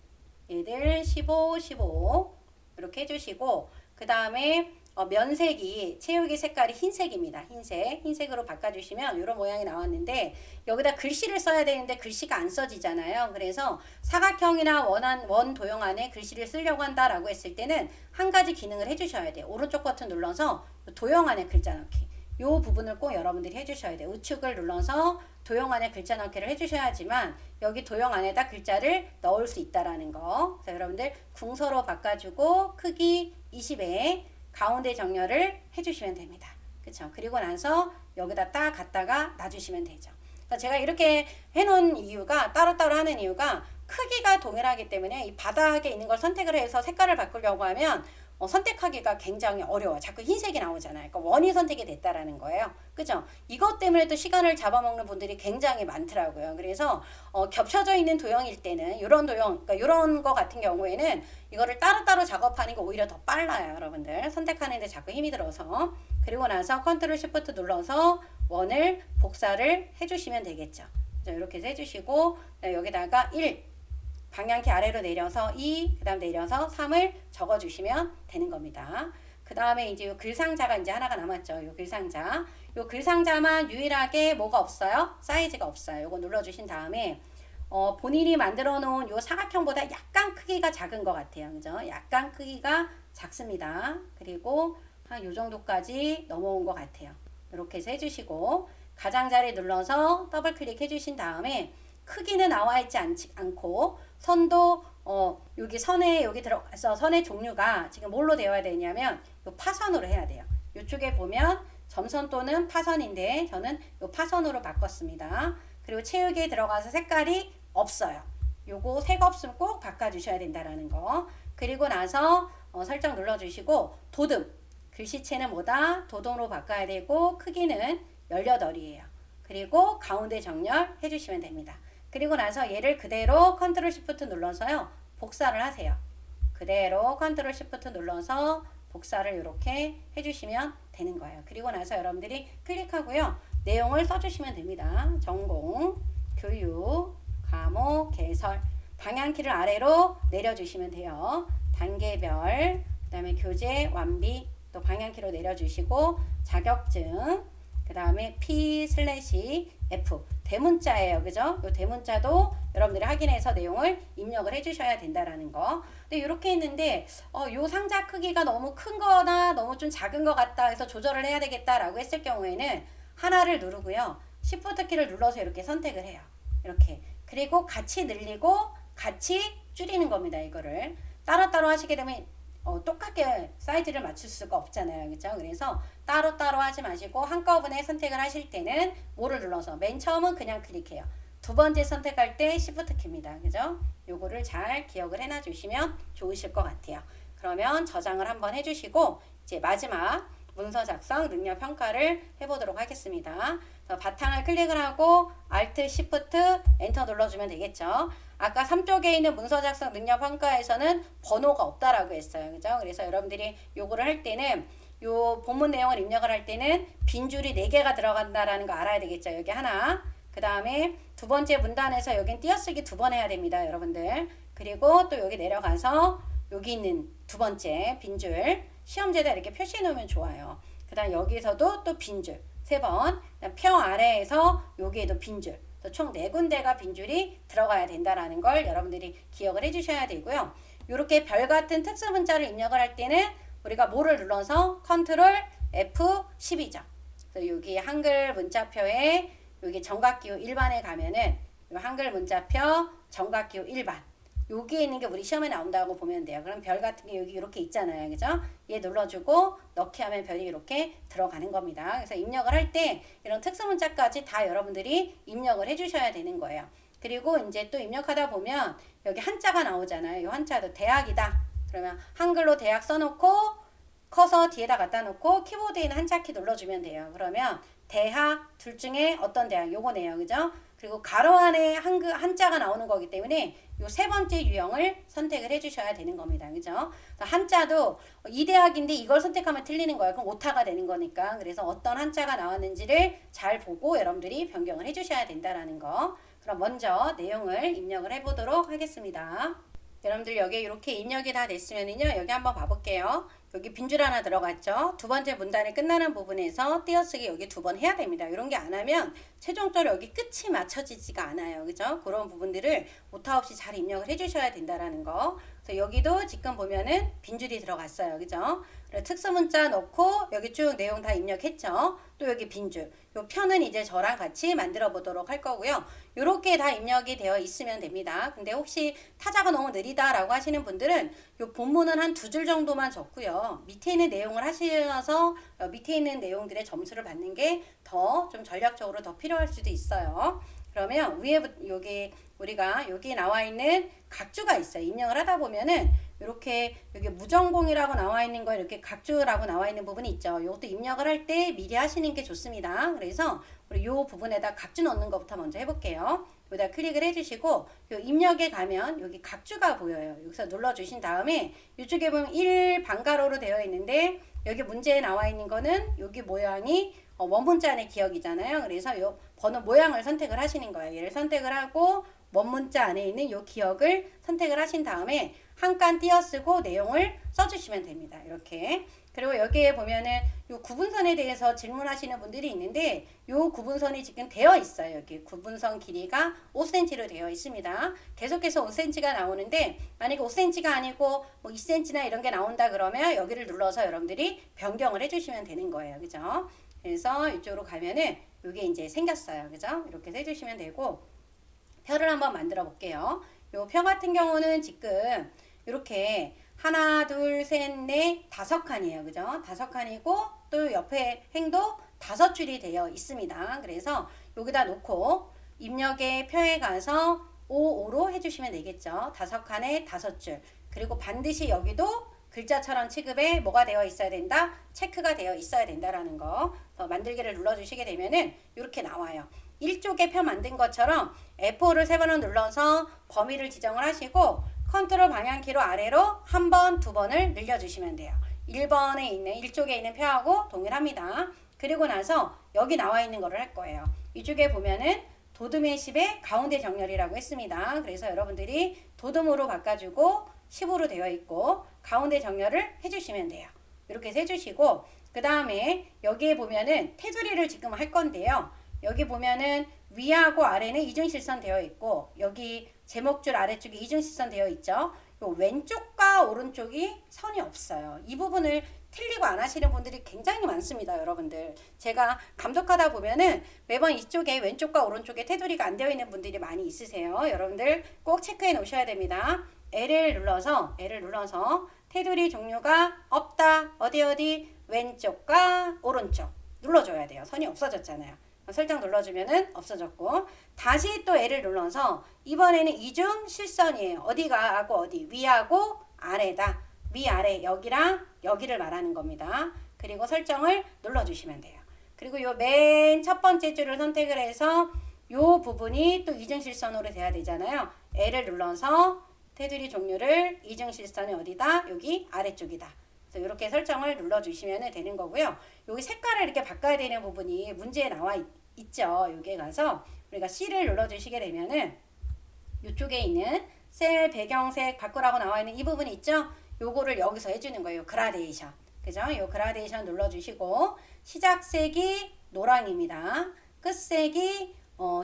얘들 15, 15 이렇게 해주시고 그 다음에 면색이 채우기 색깔이 흰색입니다. 흰색으로 바꿔주시면 이런 모양이 나왔는데 여기다 글씨를 써야 되는데 글씨가 안 써지잖아요. 그래서 사각형이나 원 도형 안에 글씨를 쓰려고 한다라고 했을 때는 한 가지 기능을 해주셔야 돼요. 오른쪽 버튼 눌러서 도형 안에 글자 넣기. 이 부분을 꼭 여러분들이 해주셔야 돼요. 우측을 눌러서 도형 안에 글자 넣기를 해주셔야지만 여기 도형 안에다 글자를 넣을 수 있다라는 거. 그래서 여러분들 궁서로 바꿔주고 크기 20에 가운데 정렬을 해주시면 됩니다. 그쵸? 그리고 나서 여기다 딱 갖다가 놔주시면 되죠. 그러니까 제가 이렇게 해놓은 이유가 따로따로 하는 이유가 크기가 동일하기 때문에 이 바닥에 있는 걸 선택을 해서 색깔을 바꾸려고 하면 선택하기가 굉장히 어려워요. 자꾸 흰색이 나오잖아요. 그러니까 원이 선택이 됐다라는 거예요. 그죠? 이것 때문에 또 시간을 잡아먹는 분들이 굉장히 많더라고요. 그래서 겹쳐져 있는 도형일 때는 이런 도형, 그러니까 이런 거 같은 경우에는 이거를 따로따로 작업하는 게 오히려 더 빨라요. 여러분들 선택하는데 자꾸 힘이 들어서. 그리고 나서 컨트롤 시프트 눌러서 원을 복사를 해주시면 되겠죠. 이렇게 해서 해주시고 여기다가 1 방향키 아래로 내려서 2, 그 다음 내려서 3을 적어주시면 되는 겁니다. 그 다음에 이제 요 글상자가 이제 하나가 남았죠. 요 글상자. 요 글상자만 유일하게 뭐가 없어요? 사이즈가 없어요. 요거 눌러주신 다음에, 본인이 만들어 놓은 요 사각형보다 약간 크기가 작은 것 같아요. 그죠? 약간 크기가 작습니다. 그리고 한 요 정도까지 넘어온 것 같아요. 이렇게 해서 해주시고, 가장자리 눌러서 더블 클릭 해주신 다음에, 크기는 나와 있지 않고 선도 여기 선에 여기 들어가서 선의 종류가 지금 뭘로 되어야 되냐면 요 파선으로 해야 돼요. 이쪽에 보면 점선 또는 파선인데 저는 요 파선으로 바꿨습니다. 그리고 채우기에 들어가서 색깔이 없어요. 요거 색 없으면 꼭 바꿔주셔야 된다라는 거. 그리고 나서 설정 눌러주시고 도듬 글씨체는 뭐다? 도dom으로 바꿔야 되고 크기는 18이에요. 그리고 가운데 정렬 해주시면 됩니다. 그리고 나서 얘를 그대로 컨트롤 시프트 눌러서요. 복사를 하세요. 그대로 컨트롤 시프트 눌러서 복사를 이렇게 해주시면 되는 거예요. 그리고 나서 여러분들이 클릭하고요. 내용을 써주시면 됩니다. 전공, 교육, 과목, 개설, 방향키를 아래로 내려주시면 돼요. 단계별, 그 다음에 교재, 완비, 또 방향키로 내려주시고 자격증, 그 다음에 P/F 대문자예요. 그죠? 요 대문자도 여러분들이 확인해서 내용을 입력을 해주셔야 된다라는 거. 근데 이렇게 했는데 요 상자 크기가 너무 큰 거나 너무 좀 작은 것 같다 해서 조절을 해야 되겠다라고 했을 경우에는 하나를 누르고요. Shift 키를 눌러서 이렇게 선택을 해요. 이렇게. 그리고 같이 늘리고 같이 줄이는 겁니다. 이거를. 따로따로 하시게 되면 똑같게 사이즈를 맞출 수가 없잖아요. 그죠? 그래서 따로따로 하지 마시고 한꺼번에 선택을 하실 때는 뭐를 눌러서 맨 처음은 그냥 클릭해요. 두 번째 선택할 때 Shift 키입니다. 그죠? 요거를 잘 기억을 해놔 주시면 좋으실 것 같아요. 그러면 저장을 한번 해주시고 이제 마지막 문서 작성 능력 평가를 해보도록 하겠습니다. 바탕을 클릭을 하고 Alt Shift 엔터 눌러주면 되겠죠. 아까 3쪽에 있는 문서 작성 능력 평가에서는 번호가 없다라고 했어요. 그죠? 그래서 여러분들이 요거를 할 때는 요 본문 내용을 입력을 할 때는 빈줄이 4개가 들어간다라는 거 알아야 되겠죠. 여기 하나. 그 다음에 두 번째 문단에서 여긴 띄어쓰기 2번 해야 됩니다. 여러분들. 그리고 또 여기 내려가서 여기 있는 두 번째 빈줄 시험지에다 이렇게 표시해 놓으면 좋아요. 그 다음 여기서도 또 빈줄 3번. 표 아래에서 여기에도 빈줄. 총 4군데가 빈줄이 들어가야 된다라는 걸 여러분들이 기억을 해주셔야 되고요. 이렇게 별 같은 특수 문자를 입력을 할 때는 우리가 뭐를 눌러서 컨트롤 F12죠. 그래서 여기 한글 문자표에 여기 정각기호 1반에 가면은 요 한글 문자표 정각기호 1반 여기에 있는 게 우리 시험에 나온다고 보면 돼요. 그럼 별 같은 게 여기 이렇게 있잖아요. 그죠? 얘 눌러주고 넣기 하면 별이 이렇게 들어가는 겁니다. 그래서 입력을 할 때 이런 특수 문자까지 다 여러분들이 입력을 해주셔야 되는 거예요. 그리고 이제 또 입력하다 보면 여기 한자가 나오잖아요. 이 한자도 대학이다. 그러면 한글로 대학 써놓고 커서 뒤에다 갖다 놓고 키보드에 있는 한자키 눌러주면 돼요. 그러면 대학 둘 중에 어떤 대학 요거네요. 그죠? 그리고 가로 안에 한자가 나오는 거기 때문에 요 3번째 유형을 선택을 해주셔야 되는 겁니다. 그죠? 한자도 이 대학인데 이걸 선택하면 틀리는 거예요. 그럼 오타가 되는 거니까. 그래서 어떤 한자가 나왔는지를 잘 보고 여러분들이 변경을 해주셔야 된다라는 거. 그럼 먼저 내용을 입력을 해보도록 하겠습니다. 여러분들 여기 이렇게 입력이 다 됐으면요. 여기 한번 봐볼게요. 여기 빈줄 하나 들어갔죠. 두 번째 문단이 끝나는 부분에서 띄어쓰기 여기 2번 해야 됩니다. 이런 게 안 하면 최종적으로 여기 끝이 맞춰지지가 않아요. 그죠? 그런 부분들을 오타 없이 잘 입력을 해주셔야 된다라는 거. 그래서 여기도 지금 보면은 빈줄이 들어갔어요. 그죠? 특수 문자 넣고 여기 쭉 내용 다 입력했죠. 또 여기 빈줄. 요 편은 이제 저랑 같이 만들어 보도록 할 거고요. 요렇게 다 입력이 되어 있으면 됩니다. 근데 혹시 타자가 너무 느리다라고 하시는 분들은 요 본문은 한 2줄 정도만 적고요. 밑에 있는 내용을 하셔서 밑에 있는 내용들의 점수를 받는 게 더 좀 전략적으로 더 필요할 수도 있어요. 그러면 위에 여기 우리가 여기 나와 있는 각주가 있어요. 입력을 하다 보면은 이렇게 여기 무전공이라고 나와 있는 거 이렇게 각주라고 나와 있는 부분이 있죠. 이것도 입력을 할 때 미리 하시는 게 좋습니다. 그래서 우리 이 부분에다 각주 넣는 것부터 먼저 해볼게요. 여기다 클릭을 해주시고 요 입력에 가면 여기 각주가 보여요. 여기서 눌러주신 다음에 이쪽에 보면 1반가로로 되어 있는데 여기 문제에 나와 있는 거는 여기 모양이 원문자 안의 기억이잖아요. 그래서 요 번호 모양을 선택을 하시는 거예요. 얘를 선택을 하고 원문자 안에 있는 요 기억을 선택을 하신 다음에 한 칸 띄어쓰고 내용을 써주시면 됩니다. 이렇게. 그리고 여기에 보면은 요 구분선에 대해서 질문하시는 분들이 있는데 요 구분선이 지금 되어 있어요. 여기 구분선 길이가 5cm로 되어 있습니다. 계속해서 5cm가 나오는데 만약에 5cm가 아니고 뭐 2cm나 이런 게 나온다 그러면 여기를 눌러서 여러분들이 변경을 해주시면 되는 거예요. 그죠? 그래서 이쪽으로 가면은 이게 이제 생겼어요. 그죠? 이렇게 해주시면 되고 표를 한번 만들어 볼게요. 요 표 같은 경우는 지금 이렇게 하나, 둘, 셋, 넷, 5칸이에요. 그죠? 5칸이고 또 옆에 행도 5줄이 되어 있습니다. 그래서 여기다 놓고 입력의 표에 가서 5, 5로 해주시면 되겠죠. 5칸에 5줄. 그리고 반드시 여기도 글자처럼 취급에 뭐가 되어 있어야 된다? 체크가 되어 있어야 된다라는 거. 만들기를 눌러주시게 되면은 이렇게 나와요. 1쪽에 표 만든 것처럼 F5를 3번을 눌러서 범위를 지정을 하시고 컨트롤 방향키로 아래로 한 번, 2번을 늘려주시면 돼요. 1번에 있는 1쪽에 있는 표하고 동일합니다. 그리고 나서 여기 나와 있는 거를 할 거예요. 이쪽에 보면은 도듬의 10의 가운데 정렬이라고 했습니다. 그래서 여러분들이 도듬으로 바꿔주고 10으로 되어 있고 가운데 정렬을 해주시면 돼요. 이렇게 해주시고 그 다음에 여기에 보면은 테두리를 지금 할 건데요. 여기 보면은 위하고 아래는 이중실선 되어 있고 여기 제목줄 아래쪽에 이중실선 되어 있죠. 요 왼쪽과 오른쪽이 선이 없어요. 이 부분을 틀리고 안 하시는 분들이 굉장히 많습니다, 여러분들. 제가 감독하다 보면은 매번 이쪽에 왼쪽과 오른쪽에 테두리가 안 되어 있는 분들이 많이 있으세요. 여러분들 꼭 체크해 놓으셔야 됩니다. L을 눌러서 테두리 종류가 없다. 어디 왼쪽과 오른쪽 눌러줘야 돼요. 선이 없어졌잖아요. 설정 눌러주면은 없어졌고 다시 또 L을 눌러서 이번에는 이중 실선이에요. 어디가 하고 어디 위하고 아래다. 위아래 여기랑 여기를 말하는 겁니다. 그리고 설정을 눌러주시면 돼요. 그리고 요 맨 첫 번째 줄을 선택을 해서 요 부분이 또 이중실선으로 돼야 되잖아요. L을 눌러서 테두리 종류를 이중실선이 어디다? 여기 아래쪽이다. 그래서 이렇게 설정을 눌러주시면 되는 거고요. 여기 색깔을 이렇게 바꿔야 되는 부분이 문제에 나와 있죠. 여기에 가서 우리가 C를 눌러주시게 되면은 이쪽에 있는 셀 배경색 바꾸라고 나와 있는 이 부분이 있죠. 요거를 여기서 해주는 거예요. 그라데이션. 그죠? 요 그라데이션 눌러주시고 시작색이 노랑입니다. 끝색이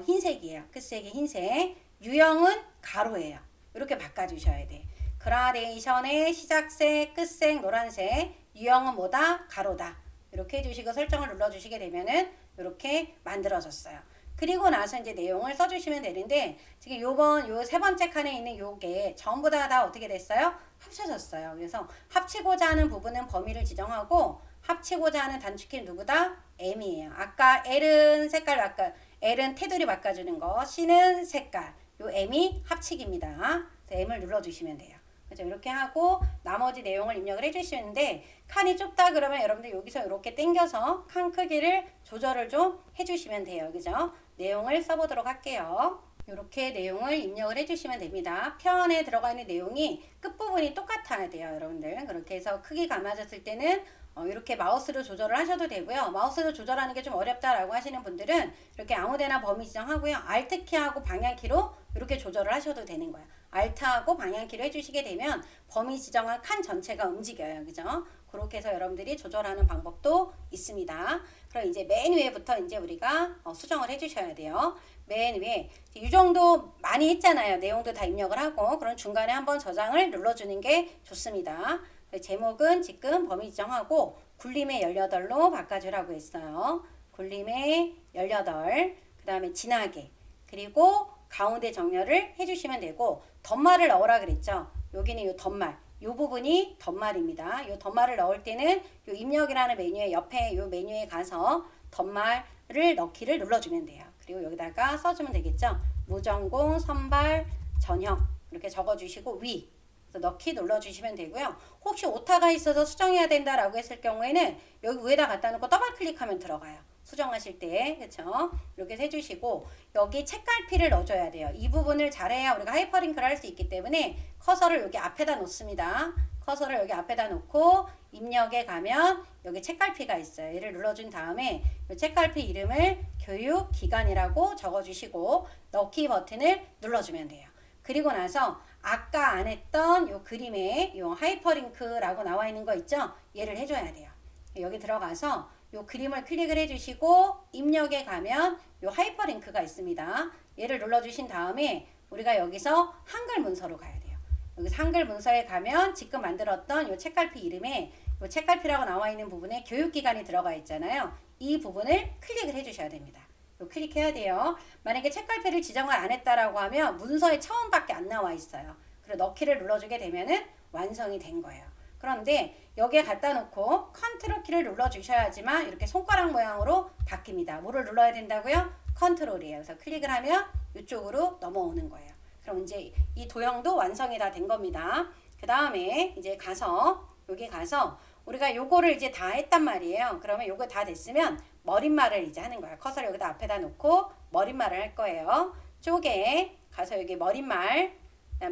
흰색이에요. 끝색이 흰색. 유형은 가로예요. 이렇게 바꿔주셔야 돼. 그라데이션의 시작색, 끝색 노란색, 유형은 뭐다? 가로다. 이렇게 해주시고 설정을 눌러주시게 되면은 이렇게 만들어졌어요. 그리고 나서 이제 내용을 써주시면 되는데 지금 요 세 번째 칸에 있는 요게 전부 다 어떻게 됐어요? 합쳐졌어요. 그래서 합치고자 하는 부분은 범위를 지정하고 합치고자 하는 단축키는 누구다? M이에요. 아까 L은 색깔 L은 테두리 바꿔주는 거, C는 색깔, 요 M이 합치기입니다. M을 눌러주시면 돼요. 그죠? 이렇게 하고 나머지 내용을 입력을 해주시는데 칸이 좁다 그러면 여러분들 여기서 이렇게 당겨서 칸 크기를 조절을 좀 해주시면 돼요. 그죠? 내용을 써보도록 할게요. 이렇게 내용을 입력을 해주시면 됩니다. 편에 들어가 있는 내용이 끝부분이 똑같아야 돼요. 여러분들 그렇게 해서 크기가 안 맞았을 때는 이렇게 마우스로 조절을 하셔도 되고요. 마우스로 조절하는 게 좀 어렵다라고 하시는 분들은 이렇게 아무데나 범위 지정하고요. Alt키하고 방향키로 이렇게 조절을 하셔도 되는 거예요. Alt하고 방향키로 해주시게 되면 범위 지정한 칸 전체가 움직여요. 그죠? 그렇게 해서 여러분들이 조절하는 방법도 있습니다. 그럼 이제 맨 위에부터 이제 우리가 수정을 해주셔야 돼요. 맨 위에 이 정도 많이 했잖아요. 내용도 다 입력을 하고 그럼 중간에 한번 저장을 눌러주는 게 좋습니다. 제목은 지금 범위 지정하고 굴림의 18로 바꿔주라고 했어요. 굴림의 18, 그 다음에 진하게, 그리고 가운데 정렬을 해주시면 되고 덧말을 넣으라 그랬죠. 여기는 요 덧말, 요 부분이 덧말입니다. 요 덧말을 넣을 때는 요 입력이라는 메뉴의 옆에 요 메뉴에 가서 덧말을 넣기를 눌러주면 돼요. 그리고 여기다가 써주면 되겠죠. 무전공, 선발, 전형 이렇게 적어주시고 위 그래서 넣기 눌러주시면 되고요. 혹시 오타가 있어서 수정해야 된다라고 했을 경우에는 여기 위에다 갖다 놓고 더블 클릭하면 들어가요. 수정하실 때 그렇죠? 이렇게 해주시고 여기 책갈피를 넣어줘야 돼요. 이 부분을 잘해야 우리가 하이퍼링크를 할 수 있기 때문에 커서를 여기 앞에다 놓습니다. 커서를 여기 앞에다 놓고 입력에 가면 여기 책갈피가 있어요. 얘를 눌러준 다음에 이 책갈피 이름을 교육기관이라고 적어주시고 넣기 버튼을 눌러주면 돼요. 그리고 나서 아까 안 했던 요 그림에 요 하이퍼링크라고 나와 있는 거 있죠? 얘를 해줘야 돼요. 여기 들어가서 요 그림을 클릭을 해주시고 입력에 가면 요 하이퍼링크가 있습니다. 얘를 눌러주신 다음에 우리가 여기서 한글 문서로 가야 돼요. 여기서 한글 문서에 가면 지금 만들었던 요 책갈피 이름에 요 책갈피라고 나와 있는 부분에 교육기관이 들어가 있잖아요. 이 부분을 클릭을 해주셔야 됩니다. 클릭해야 돼요. 만약에 책갈피를 지정을 안 했다라고 하면 문서에 처음밖에 안 나와 있어요. 그리고 넣기를 눌러주게 되면은 완성이 된 거예요. 그런데 여기에 갖다 놓고 컨트롤 키를 눌러주셔야지만 이렇게 손가락 모양으로 바뀝니다. 뭐를 눌러야 된다고요? 컨트롤이에요. 그래서 클릭을 하면 이쪽으로 넘어오는 거예요. 그럼 이제 이 도형도 완성이 다 된 겁니다. 그 다음에 이제 가서 여기 가서 우리가 요거를 이제 다 했단 말이에요. 그러면 요거 다 됐으면 머릿말을 이제 하는 거예요. 커서를 여기다 앞에다 놓고 머릿말을 할 거예요. 쪽에 가서 여기 머릿말,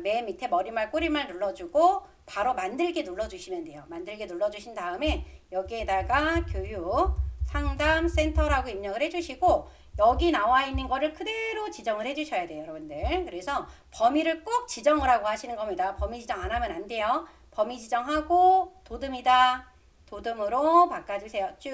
맨 밑에 머릿말, 꼬리말 눌러주고 바로 만들기 눌러주시면 돼요. 만들기 눌러주신 다음에 여기에다가 교육 상담 센터라고 입력을 해주시고 여기 나와 있는 거를 그대로 지정을 해주셔야 돼요, 여러분들. 그래서 범위를 꼭 지정을 하고 하시는 겁니다. 범위 지정 안 하면 안 돼요. 범위 지정하고 도듬이다. 도듬으로 바꿔주세요. 쭉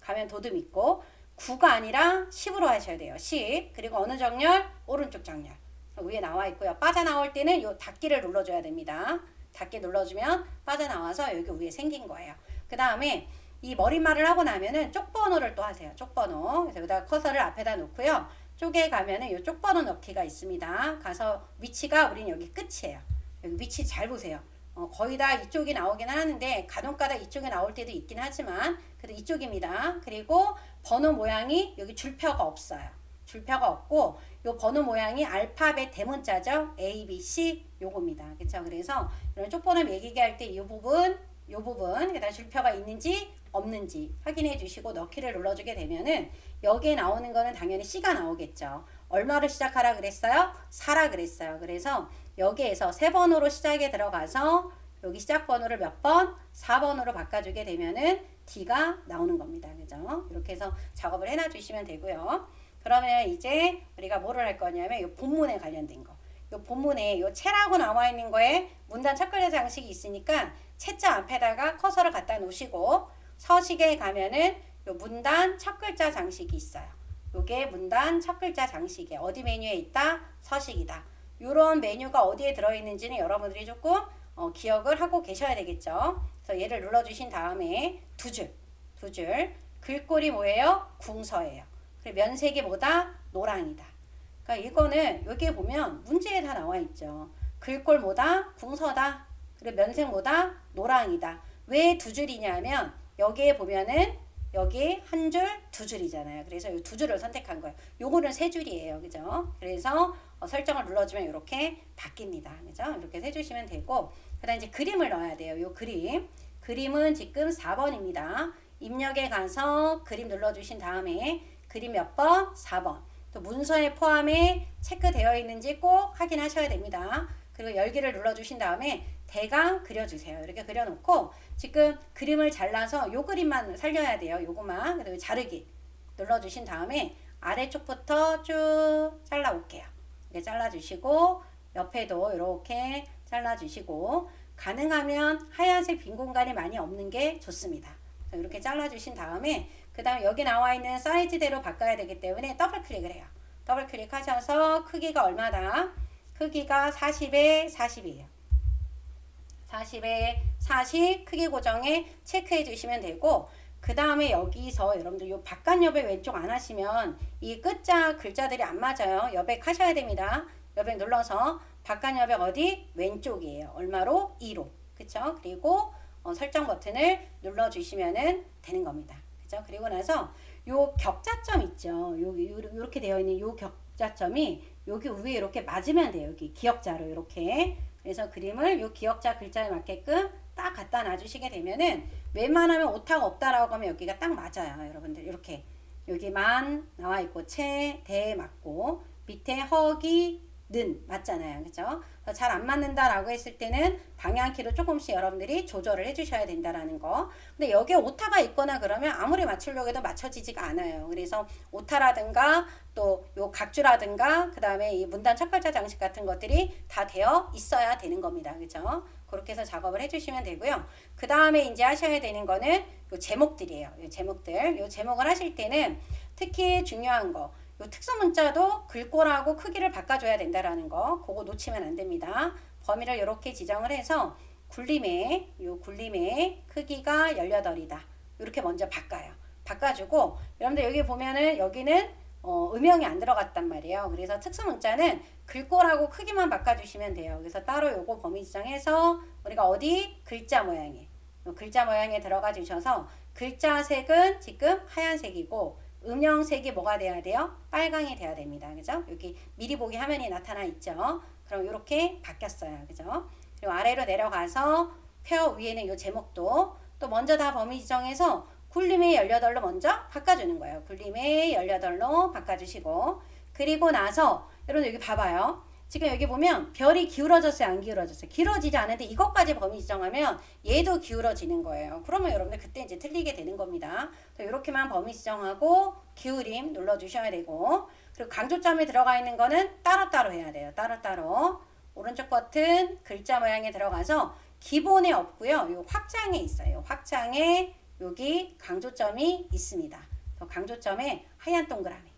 가면 도듬 있고 9가 아니라 10으로 하셔야 돼요. 10. 그리고 어느 정렬? 오른쪽 정렬. 위에 나와 있고요. 빠져나올 때는 요 닫기를 눌러줘야 됩니다. 닫기 눌러주면 빠져나와서 여기 위에 생긴 거예요. 그 다음에 이 머리말을 하고 나면은 쪽번호를 또 하세요. 쪽번호. 그래서 여기다 커서를 앞에다 놓고요. 쪽에 가면은 이 쪽번호 넣기가 있습니다. 가서 위치가 우린 여기 끝이에요. 여기 위치 잘 보세요. 거의 다 이쪽이 나오긴 하는데 간혹가다 이쪽에 나올 때도 있긴 하지만 그래도 이쪽입니다. 그리고 번호 모양이 여기 줄표가 없어요. 줄표가 없고 요 번호 모양이 알파벳 대문자죠. A, B, C 요겁니다. 그렇죠? 그래서 이런 쪽번호 매기게 할 때 이 부분 그다음 줄표가 있는지 없는지 확인해 주시고 넣기를 눌러주게 되면은 여기에 나오는 거는 당연히 C가 나오겠죠. 얼마로 시작하라 그랬어요? 4라 그랬어요. 그래서 여기에서 세 번호로 시작에 들어가서 여기 시작 번호를 몇 번? 4번으로 바꿔주게 되면은 D가 나오는 겁니다. 그죠? 이렇게 해서 작업을 해놔 주시면 되고요. 그러면 이제 우리가 뭐를 할 거냐면 이 본문에 관련된 거. 이 본문에 이 채라고 나와 있는 거에 문단 첫 글자 장식이 있으니까 채자 앞에다가 커서를 갖다 놓으시고 서식에 가면은 요 문단 첫 글자 장식이 있어요. 요게 문단 첫 글자 장식이에요. 어디 메뉴에 있다? 서식이다. 요런 메뉴가 어디에 들어있는지는 여러분들이 조금 기억을 하고 계셔야 되겠죠. 그래서 얘를 눌러주신 다음에 두 줄. 글꼴이 뭐예요? 궁서예요. 그리고 면색이 뭐다? 노랑이다. 그러니까 이거는 여기에 보면 문제에 다 나와 있죠. 글꼴 뭐다? 궁서다. 그리고 면색 뭐다? 노랑이다. 왜 두 줄이냐면 여기에 보면은 여기 한 줄, 두 줄이잖아요. 그래서 이 두 줄을 선택한 거예요. 요거는 세 줄이에요. 그죠? 그래서 설정을 눌러주면 이렇게 바뀝니다. 그죠? 이렇게 해주시면 되고, 그 다음 이제 그림을 넣어야 돼요. 요 그림. 그림은 지금 4번입니다. 입력에 가서 그림 눌러주신 다음에 그림 몇 번? 4번. 또 문서에 포함에 체크되어 있는지 꼭 확인하셔야 됩니다. 그리고 열기를 눌러주신 다음에 대강 그려주세요. 이렇게 그려놓고 지금 그림을 잘라서 요 그림만 살려야 돼요. 요거만. 그리고 자르기 눌러주신 다음에 아래쪽부터 쭉 잘라올게요. 이렇게 잘라주시고 옆에도 이렇게 잘라주시고 가능하면 하얀색 빈 공간이 많이 없는 게 좋습니다. 이렇게 잘라주신 다음에 그 다음에 여기 나와 있는 사이즈대로 바꿔야 되기 때문에 더블 클릭을 해요. 더블 클릭하셔서 크기가 얼마다? 크기가 40에 40이에요. 40에 40 크기 고정에 체크해 주시면 되고, 그 다음에 여기서 여러분들 요 바깥 여백 왼쪽 안 하시면 이 끝자 글자들이 안 맞아요. 여백 하셔야 됩니다. 여백 눌러서 바깥 여백 어디? 왼쪽이에요. 얼마로? 2로. 그쵸? 그리고 설정 버튼을 눌러 주시면은 되는 겁니다. 그죠? 그리고 나서 요 격자점 있죠. 요렇게 되어 있는 요 격자점이 여기 위에 이렇게 맞으면 돼요. 여기 기역자로 이렇게. 그래서 그림을 요 기역자 글자에 맞게끔 딱 갖다 놔주시게 되면은 웬만하면 오타가 없다라고 하면 여기가 딱 맞아요. 여러분들 이렇게 여기만 나와 있고 대 맞고 밑에 허기 는 맞잖아요. 그죠? 잘 안 맞는다라고 했을 때는 방향키로 조금씩 여러분들이 조절을 해주셔야 된다라는 거. 근데 여기에 오타가 있거나 그러면 아무리 맞추려고 해도 맞춰지지가 않아요. 그래서 오타라든가 또 요 각주라든가 그 다음에 이 문단 첫 글자 장식 같은 것들이 다 되어 있어야 되는 겁니다. 그죠? 그렇게 해서 작업을 해주시면 되고요. 그 다음에 이제 하셔야 되는 거는 요 제목들이에요. 요 제목들. 요 제목을 하실 때는 특히 중요한 거. 요 특수 문자도 글꼴하고 크기를 바꿔줘야 된다라는 거, 그거 놓치면 안 됩니다. 범위를 이렇게 지정을 해서 굴림의 크기가 18이다. 이렇게 먼저 바꿔주고, 여러분들 여기 보면은 여기는 음영이 안 들어갔단 말이에요. 그래서 특수 문자는 글꼴하고 크기만 바꿔주시면 돼요. 그래서 따로 요거 범위 지정해서 우리가 어디 글자 모양에 들어가 주셔서 글자 색은 지금 하얀색이고 음영색이 뭐가 돼야 돼요? 빨강이 돼야 됩니다. 그죠? 여기 미리 보기 화면이 나타나 있죠? 그럼 이렇게 바뀌었어요. 그죠? 그리고 아래로 내려가서 표 위에는 이 제목도 또 먼저 다 범위 지정해서 굴림의 18로 먼저 바꿔주는 거예요. 굴림의 18로 바꿔주시고, 그리고 나서 여러분 여기 봐봐요. 지금 여기 보면 별이 기울어졌어요? 안 기울어졌어요? 길어지지 않은데 이것까지 범위 지정하면 얘도 기울어지는 거예요. 그러면 여러분들 그때 이제 틀리게 되는 겁니다. 이렇게만 범위 지정하고 기울임 눌러주셔야 되고, 그리고 강조점에 들어가 있는 거는 따로따로 해야 돼요. 따로따로. 오른쪽 버튼 글자 모양에 들어가서 기본에 없고요. 요 확장에 있어요. 확장에 여기 강조점이 있습니다. 강조점에 하얀 동그라미.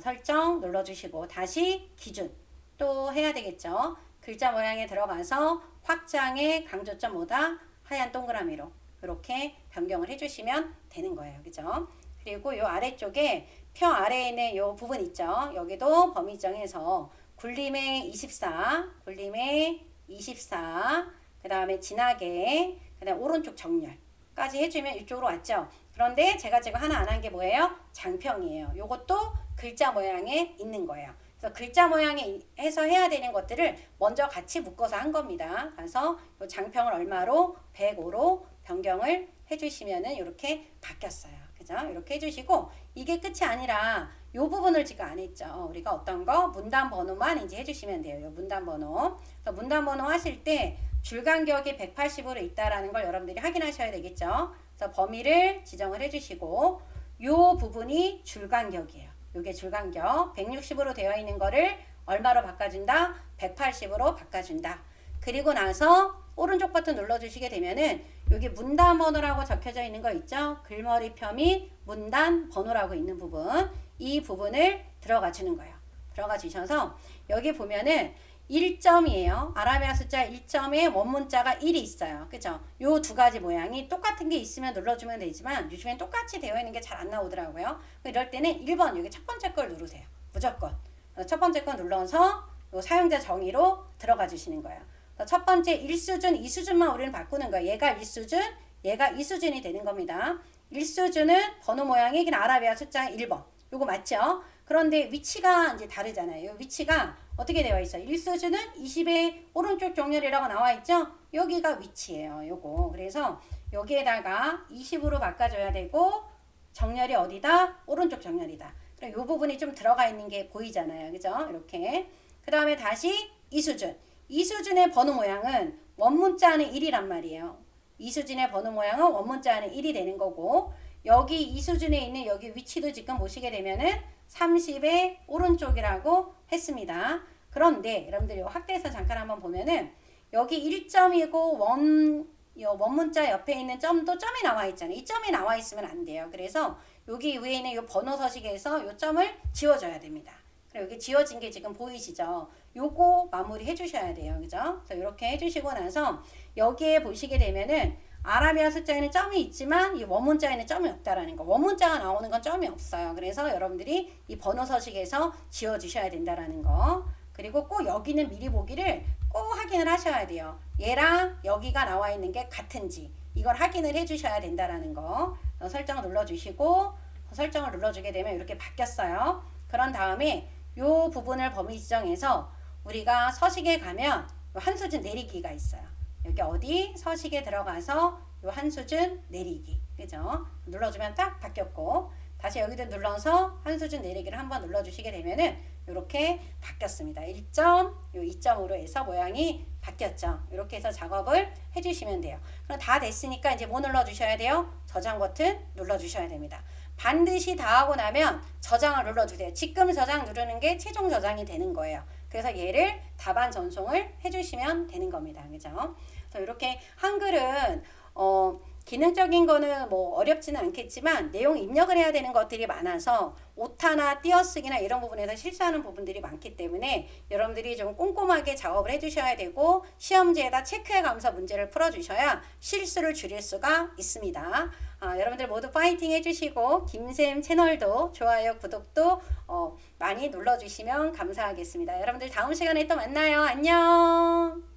설정 눌러주시고 다시 기준 또 해야 되겠죠. 글자 모양에 들어가서 확장의 강조점 뭐다? 하얀 동그라미로 이렇게 변경을 해주시면 되는 거예요. 그죠? 그리고 요 아래쪽에 표 아래에 있는 요 부분 있죠. 여기도 범위 정해서 굴림의 24, 굴림의 24, 그 다음에 진하게, 그 다음에 오른쪽 정렬까지 해주면 이쪽으로 왔죠. 그런데 제가 지금 하나 안 한 게 뭐예요? 장평이에요. 요것도 글자 모양에 있는 거예요. 그래서 글자 모양에 해서 해야 되는 것들을 먼저 같이 묶어서 한 겁니다. 그래서 요 장평을 얼마로? 105로 변경을 해주시면은 이렇게 바뀌었어요. 그죠? 이렇게 해주시고 이게 끝이 아니라 요 부분을 지금 안 했죠. 우리가 어떤 거? 문단 번호만 이제 해주시면 돼요. 요 문단 번호. 그래서 문단 번호 하실 때 줄 간격이 180으로 있다라는 걸 여러분들이 확인하셔야 되겠죠. 그래서 범위를 지정을 해주시고 요 부분이 줄 간격이에요. 요게 줄 간격 160으로 되어 있는 거를 얼마로 바꿔준다? 180으로 바꿔준다. 그리고 나서 오른쪽 버튼 눌러주시게 되면은 여기 문단 번호라고 적혀져 있는 거 있죠? 글머리 표 및 문단 번호라고 있는 부분, 이 부분을 들어가 주는 거예요. 들어가 주셔서 여기 보면은 1점이에요. 아라비아 숫자 1점에 원문자가 1이 있어요. 그죠? 요 두 가지 모양이 똑같은 게 있으면 눌러주면 되지만 요즘엔 똑같이 되어 있는 게 잘 안 나오더라고요. 이럴 때는 1번 여기 첫 번째 걸 누르세요. 무조건. 첫 번째 거 눌러서 요 사용자 정의로 들어가 주시는 거예요. 첫 번째 1수준, 2수준만 우리는 바꾸는 거예요. 얘가 1수준, 얘가 2수준이 되는 겁니다. 1수준은 번호 모양이 그냥 아라비아 숫자 1번. 요거 맞죠? 그런데 위치가 이제 다르잖아요. 요 위치가 어떻게 되어 있어요? 1수준은 20의 오른쪽 정렬이라고 나와 있죠? 여기가 위치예요. 요거. 그래서 여기에다가 20으로 바꿔줘야 되고 정렬이 어디다? 오른쪽 정렬이다. 그럼 요 부분이 좀 들어가 있는 게 보이잖아요. 그죠? 이렇게. 그 다음에 다시 2수준. 2수준의 번호 모양은 원문자는 1이란 말이에요. 2수준의 번호 모양은 원문자는 1이 되는 거고 여기 2수준에 있는 여기 위치도 지금 보시게 되면은 30의 오른쪽이라고 했습니다. 그런데 여러분들이 확대해서 잠깐 한번 보면은 여기 1점이고 원문자 옆에 있는 점도 점이 나와 있잖아요. 이 점이 나와 있으면 안 돼요. 그래서 여기 위에 있는 이 번호 서식에서 이 점을 지워줘야 됩니다. 그리고 여기 지워진 게 지금 보이시죠? 요거 마무리 해주셔야 돼요. 그죠? 그래서 이렇게 해주시고 나서 여기에 보시게 되면은 아라비아 숫자에는 점이 있지만 이 원문자에는 점이 없다라는 거. 원문자가 나오는 건 점이 없어요. 그래서 여러분들이 이 번호 서식에서 지워주셔야 된다라는 거. 그리고 꼭 여기는 미리 보기를 꼭 확인을 하셔야 돼요. 얘랑 여기가 나와 있는 게 같은지 이걸 확인을 해주셔야 된다라는 거. 설정을 눌러주시고 설정을 눌러주게 되면 이렇게 바뀌었어요. 그런 다음에 요 부분을 범위 지정해서 우리가 서식에 가면 한 수준 내리기가 있어요. 여기 어디 서식에 들어가서 요 한 수준 내리기. 그죠? 눌러주면 딱 바뀌었고 다시 여기도 눌러서 한 수준 내리기를 한번 눌러주시게 되면은 이렇게 바뀌었습니다. 1점, 요 2점으로 해서 모양이 바뀌었죠. 이렇게 해서 작업을 해주시면 돼요. 그럼 다 됐으니까 이제 뭐 눌러주셔야 돼요? 저장 버튼 눌러주셔야 됩니다. 반드시 다 하고 나면 저장을 눌러주세요. 지금 저장 누르는 게 최종 저장이 되는 거예요. 그래서 얘를 답안 전송을 해주시면 되는 겁니다. 그죠? 그래서 이렇게 한글은 기능적인 거는 뭐 어렵지는 않겠지만 내용 입력을 해야 되는 것들이 많아서 오타나 띄어쓰기나 이런 부분에서 실수하는 부분들이 많기 때문에 여러분들이 좀 꼼꼼하게 작업을 해주셔야 되고 시험지에다 체크해 가면서 문제를 풀어주셔야 실수를 줄일 수가 있습니다. 여러분들 모두 파이팅 해주시고 김쌤 채널도 좋아요, 구독도 많이 눌러주시면 감사하겠습니다. 여러분들 다음 시간에 또 만나요. 안녕.